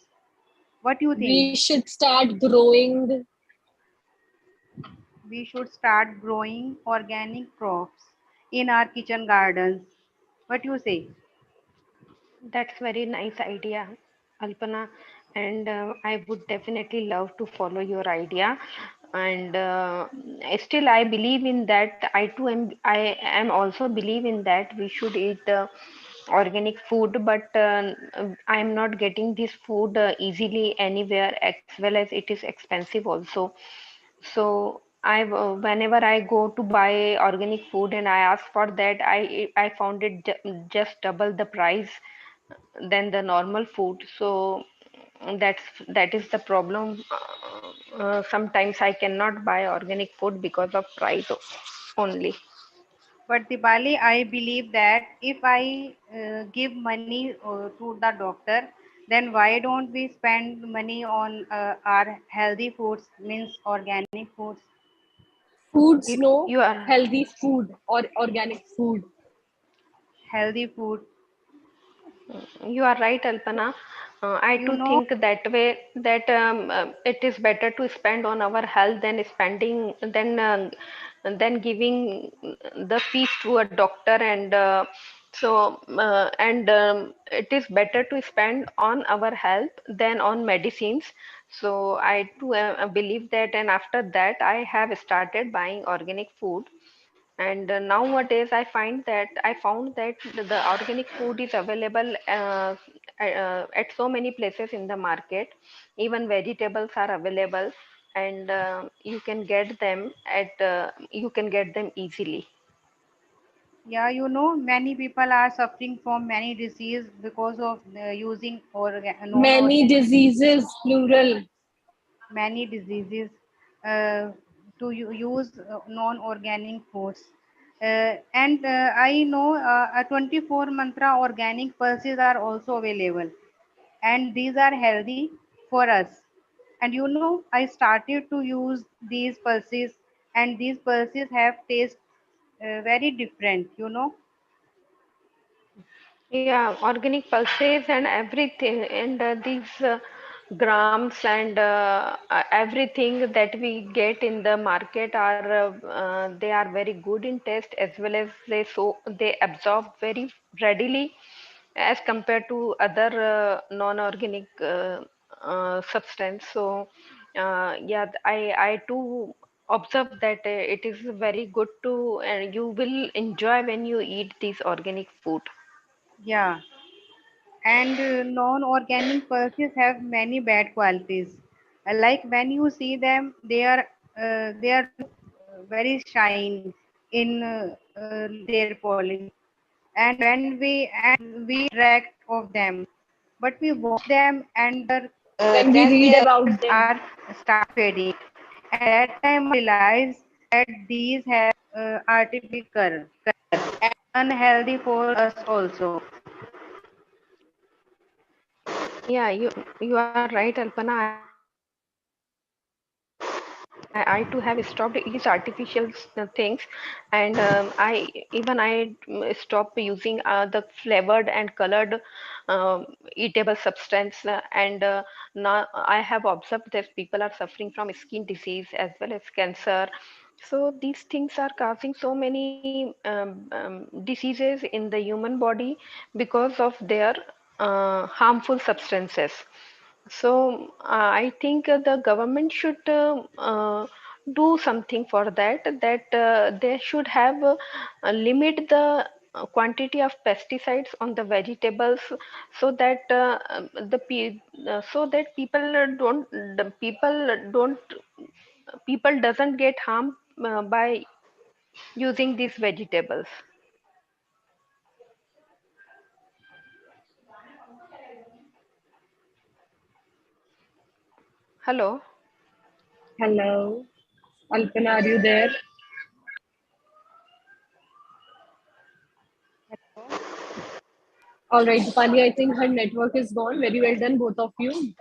What do you think? We should start growing. We should start growing organic crops in our kitchen gardens. What do you say? That's very nice idea, Alpana, and I would definitely love to follow your idea. And still, I believe in that. I am also believe in that we should eat organic food, but I am not getting this food easily anywhere, as well as it is expensive also. So whenever I go to buy organic food and I ask for that, I found it just double the price than the normal food. So that is the problem. Sometimes I cannot buy organic food because of price only. But Dipali, I believe that if I give money to the doctor, then why don't we spend money on our healthy foods, means organic foods? Foods, You, no. you are Healthy food or organic food. Healthy food. You are right, Alpana. I You too know, think that way that it is better to spend on our health than spending than giving the fees to a doctor and it is better to spend on our health than on medicines. So I too believe that, and after that I have started buying organic food. And nowadays I found that the organic food is available at so many places in the market. Even vegetables are available, and you can get them easily. yeah, many people are suffering from many disease because of using Many non-organic, diseases, plural. many diseases uh, to use non-organic foods. And I know a 24 mantra organic pulses are also available, and these are healthy for us. And I started to use these pulses, and these pulses have taste very different. Yeah, organic pulses and everything, and these grams and everything that we get in the market they are very good in taste, as well as they absorb very readily as compared to other non-organic substance. So yeah, I too observe that it is very good to, and you will enjoy when you eat this organic food. Yeah, and non-organic pulses have many bad qualities. Like when you see them, they are look very shiny in their polish, and we interact of them, but we wash them and Then we read about them. are start fading. At that time, I realized that these have artificial and unhealthy for us also. Yeah, you are right, Alpana. I too have stopped each artificial things, and I stopped using the flavored and colored eatable substance, and now I have observed that people are suffering from skin disease as well as cancer. So these things are causing so many diseases in the human body because of their harmful substances. So I think the government should do something for that. That they should have limit the quantity of pesticides on the vegetables, so that so that people doesn't get harmed by using these vegetables. Hello. Hello, Alpana, are you there? All right, Dipali, I think her network is gone. Very well done, both of you.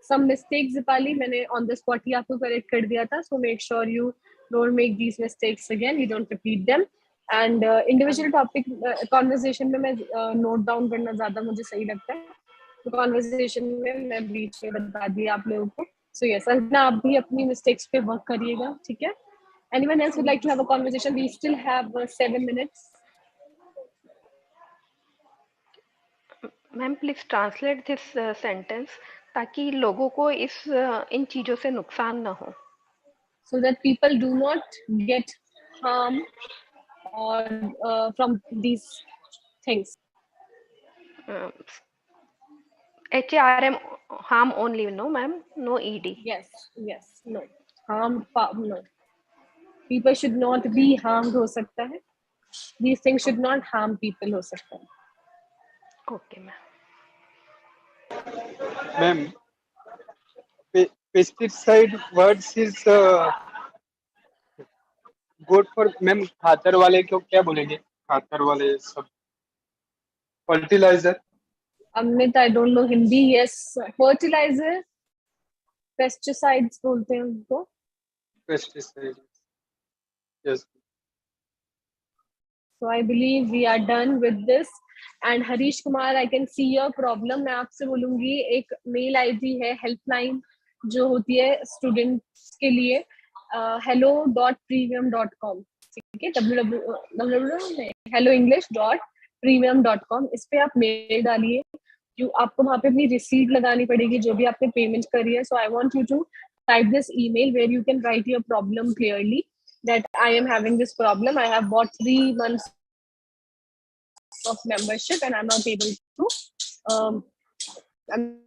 Some mistakes, Dipali, मैंने on the spot ही आपको correct कर दिया था. So make sure you don't make these mistakes again. You don't repeat them. And individual topic conversation में मैं note down करना ज़्यादा मुझे सही लगता है. तो conversation में मैं बीच में बता दिया आप लोगों को. So yes, ना आप भी अपनी mistakes पे work करिएगा, ठीक है? Anyone else would like to have a conversation? We still have 7 minutes. Ma'am please translate this sentence, ताकि लोगों को इन चीजों से नुकसान ना हो. So that people do not get harm or from these things. HARM, harm only, no ma'am, no ED. Yes, no harm, no. People should not be harmed हो सकता है. These things should not harm people हो सकता है. Okay ma'am. Ma'am pesticide words is good for ma'am खातर वाले को क्या बोलेंगे खातर वाले सब fertiliser Amit, I don't know Hindi. Yes, fertilizer, pesticides बोलते हैं उनको. pesticide yes. So I believe we are done with this. And Harish Kumar, I can see your problem. मैं आपसे बोलूँगी एक मेल आईडी है हेल्पलाइन जो होती है स्टूडेंट्स के लिए hello.premium.com. ठीक है helloenglish.premium.com. इस पे आप मेल डालिए. आपको वहाँ पे अपनी रिसीट लगानी पड़ेगी जो भी आपने पेमेंट करी है. So I want you to type this email where you can write your problem clearly. That I am having this problem. I have bought 3 months of membership and I'm not able to. I'm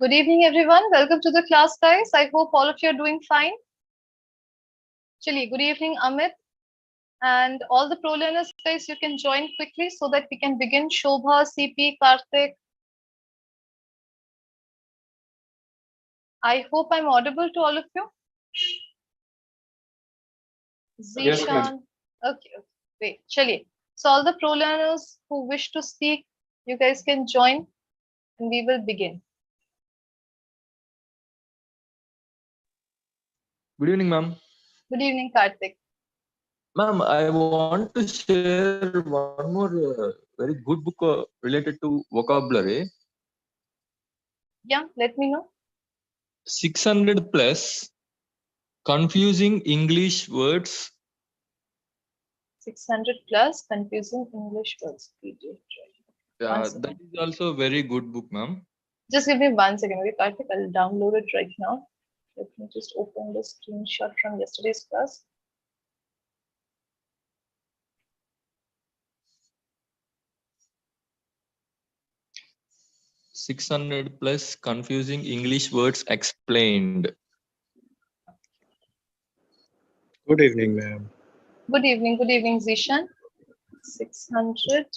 Good evening, everyone. Welcome to the class, guys. I hope all of you are doing fine. Chali, good evening, Amit. And all the pro learners, guys, you can join quickly so that we can begin. Shobha, CP, Karthik. I hope I'm audible to all of you. Yes, ma'am. Zishan. Okay, great. Chali. So all the pro learners who wish to speak, you guys can join and we will begin. Good evening, ma'am. Good evening, Karthik. Ma'am, I want to share one more very good book related to vocabulary. Yeah, let me know. 600 plus confusing English words. 600 plus confusing English words. PDF drive. One That second. is also a very good book, ma'am. Just give me 1 second, okay, Karthik? I'll download it right now. Let me just open the screenshot from yesterday's class. — 600 plus confusing English words explained. Good evening, ma'am. Good evening, Zishan. 600.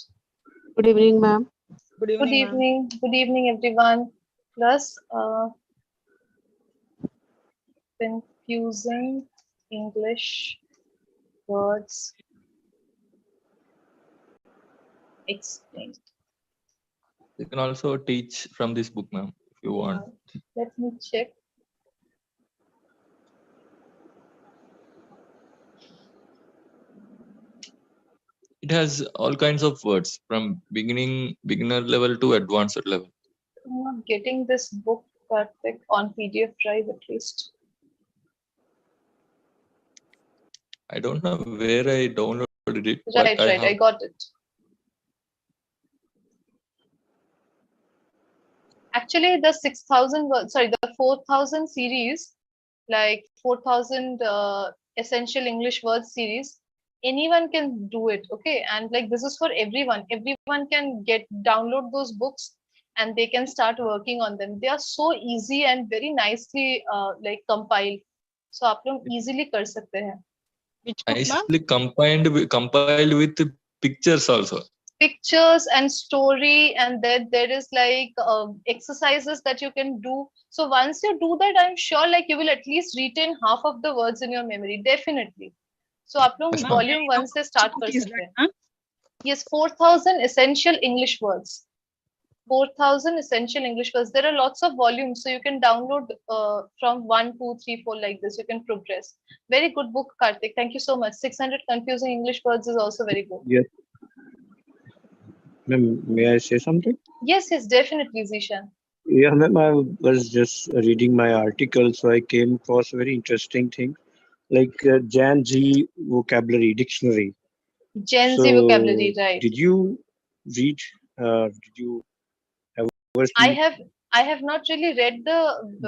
Good evening, ma'am. Good evening, ma'am. Good evening, everyone. Plus, confusing English words explained. You can also teach from this book, ma'am, if you want. Let me check. It has all kinds of words from beginner level to advanced level. I'm not getting this book, Karthik, on PDF drive at least. I don't know where I downloaded it, but Right, I right. have. I got it. Actually, the 6,000 words, sorry, the 4,000 series, like 4,000 essential English words series, anyone can do it, okay? And like this is for everyone. Everyone can download those books and they can start working on them. They are so easy and very nicely like compiled. So आप लोग easily कर सकते हैं. Which book, ma'am? Nicely compiled with pictures also. Pictures and story, and then there is like exercises that you can do. So once you do that, I'm sure like you will at least retain half of the words in your memory, definitely. So आप लोग Yes, ma'am. volume 1 से start कर Is सकते हैं. that, ma'am? Yes, 4,000 essential English words. 4,000 essential English words. There are lots of volumes, so you can download from 1, 2, 3, 4 like this. You can progress. Very good book, Karthik. Thank you so much. 600 confusing English words is also very good. Yes. Ma'am, may I say something? Yes, yes, definitely, Zishan. Yeah, ma'am, I was just reading my article, so I came across a very interesting thing, like Gen Z vocabulary dictionary. Gen Z So, vocabulary, right? did you read? Did you ever I see have not really read the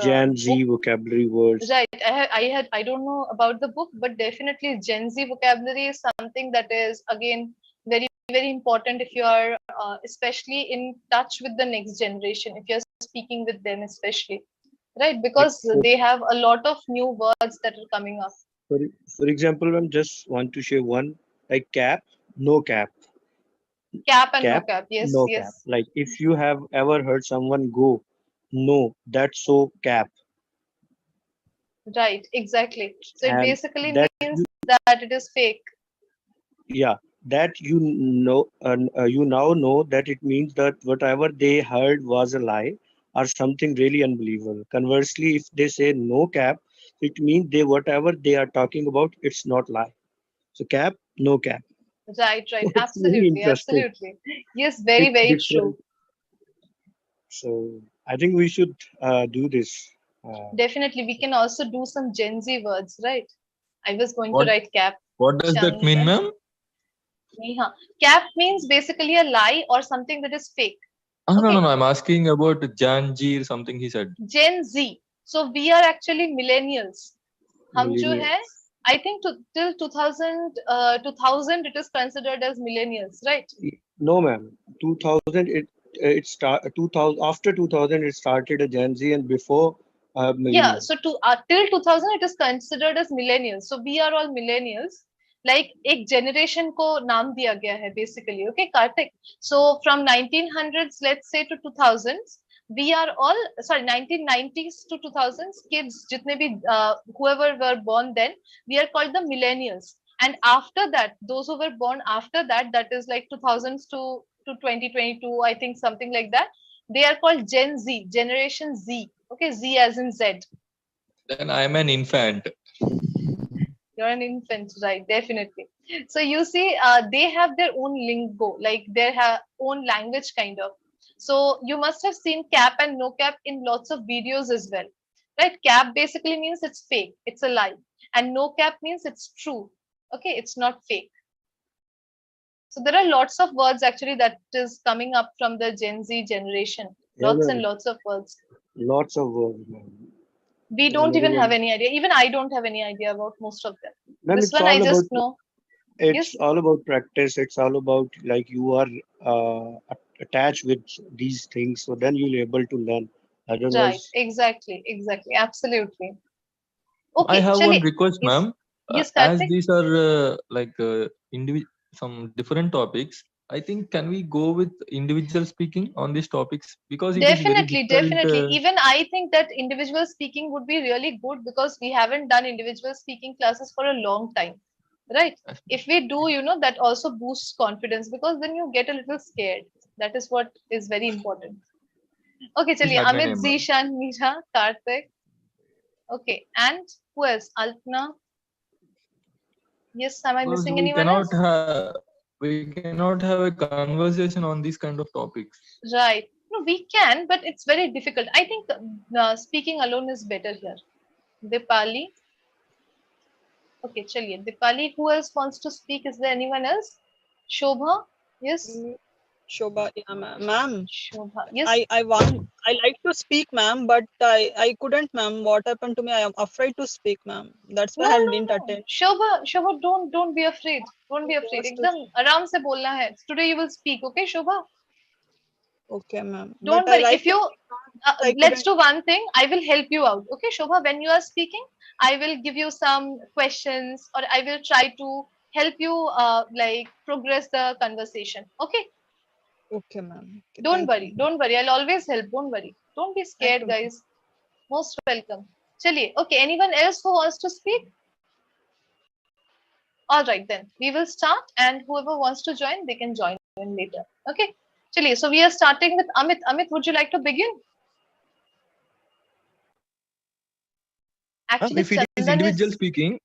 Gen Z book. vocabulary words? Right. I don't know about the book, but definitely Gen Z vocabulary is something that is again very, very important if you are especially in touch with the next generation, if you're speaking with them especially, right? Like, Because they have a lot of new words that are coming up. for example, I just want to share one, like cap, no cap, Cap and no cap, cap. Yes, no cap. yes. Like if you have ever heard someone go, no, that's so cap, Right, exactly. So it and basically that means that it is fake. yeah, that you now know that it means that whatever they heard was a lie or something really unbelievable. Conversely, if they say no cap, it means they whatever they are talking about, it's not lie. So cap, no cap. Right, right. It's very Absolutely, interesting. absolutely. Yes, very, It's very different. true. So I think we should do this. Definitely, we can also do some Gen Z words, right? I was going to What write cap. does that mean, Chandra. ma'am? Neha. Cap means basically a lie or something that is fake. No, Okay. no, I'm asking about Janji or something he said. Gen Z. So we are actually millennials. हम जो Millennial. है, I think till 2000, 2000 it is considered as millennials, right? No, ma'am. 2000. it start 2000 after 2000 it started a Gen Z, and before Yeah, millennials. so till 2000 it is considered as millennials. So we are all millennials. Like एक generation को नाम दिया गया है basically. Okay, Karthik. So from 1900s, let's say to 2000s, we are all sorry 1990s to 2000s kids जितने भी whoever were born then, we are called the millennials. And after that, those who were born after that, that is like 2000s to 2022, I think something like that. They are called Gen Z, Generation Z. Okay, Z as in Z. Then I'm an infant. You're an infant, right? Definitely. So you see, they have their own lingo, like their own language kind of. So you must have seen cap and no cap in lots of videos as well, right? Cap basically means it's fake, it's a lie, and no cap means it's true. Okay, it's not fake. So there are lots of words actually that is coming up from the Gen Z generation. Yeah, Lots and ma'am. lots of words. Lots of words, ma'am. We And don't even have everyone, any idea. Even I don't have any idea about most of them. ma'am, This one I just know. it's Yes, all about practice. It's all about like you are attached with these things, so then you'll able to learn. right. Otherwise, Exactly. Exactly. Absolutely. I Okay, have one chali. request, Yes, ma'am. yes, As Karthik. these are some different topics, I think can we go with individual speaking on these topics because it is very Definitely, difficult. definitely. Even I think that individual speaking would be really good because we haven't done individual speaking classes for a long time, right? If we do, that also boosts confidence because then you get a little scared. That is what is very important. Okay, Please chaliye. add my Amit, name, ma'am. Zishan, Meera, Karthik. Okay, and who else? Alpna. Yes, am I Because missing anyone else? we cannot have a conversation on these kind of topics. Right. No, we can, but it's very difficult. I think speaking alone is better here. Dipali. Okay, chaliye. Dipali, who else wants to speak? Is there anyone else? Shobha? Yes. Shobha, yeah, ma'am. Shobha. Yes. I like to speak, ma'am, but I couldn't, ma'am. What happened to me? I am afraid to speak, ma'am. That's why No, I no, didn't no. attend. Shobha, don't be afraid. Don't be afraid. Just to, एकदम आराम से बोलना है. Today you will speak, okay, Shobha? okay, ma'am. But Don't I worry. like If to you speak, ma'am. I let's couldn't. do one thing. I will help you out. Okay, Shobha, when you are speaking, I will give you some questions or I will try to help you like progress the conversation. Okay, Okay, ma'am. Okay, don't thank worry. you. Don't worry. I'll always help. Don't worry. Don't be Thank scared, you, ma'am. guys. Most welcome. Chaliye. Okay, anyone else who wants to speak? All right, then we will start, and whoever wants to join, they can join in later. Okay, Chaliye. So we are starting with Amit. Amit, would you like to begin? Ma'am, Actually, if it is Chandan individual is speaking,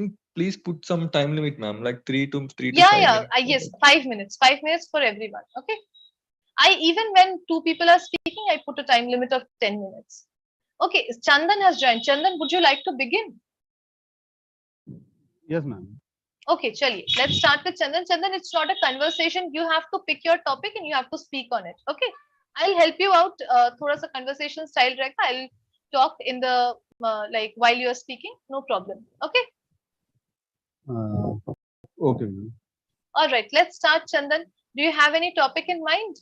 yeah. please put some time limit, ma'am, like 3 to Yeah, 5 yeah. minutes. Yes, 5 minutes. 5 minutes for everyone. Okay. I even when two people are speaking, I put a time limit of 10 minutes. Okay, Chandan has joined. Chandan, would you like to begin? Yes, ma'am. Okay, chaliye. Let's start with Chandan. Chandan, it's not a conversation. You have to pick your topic and you have to speak on it. Okay. I'll help you out. Thoda sa conversation style रहेगा. I'll talk in the like while you are speaking. No problem. Okay. Uh, okay, ma'am. All right. Let's start, Chandan. Do you have any topic in mind?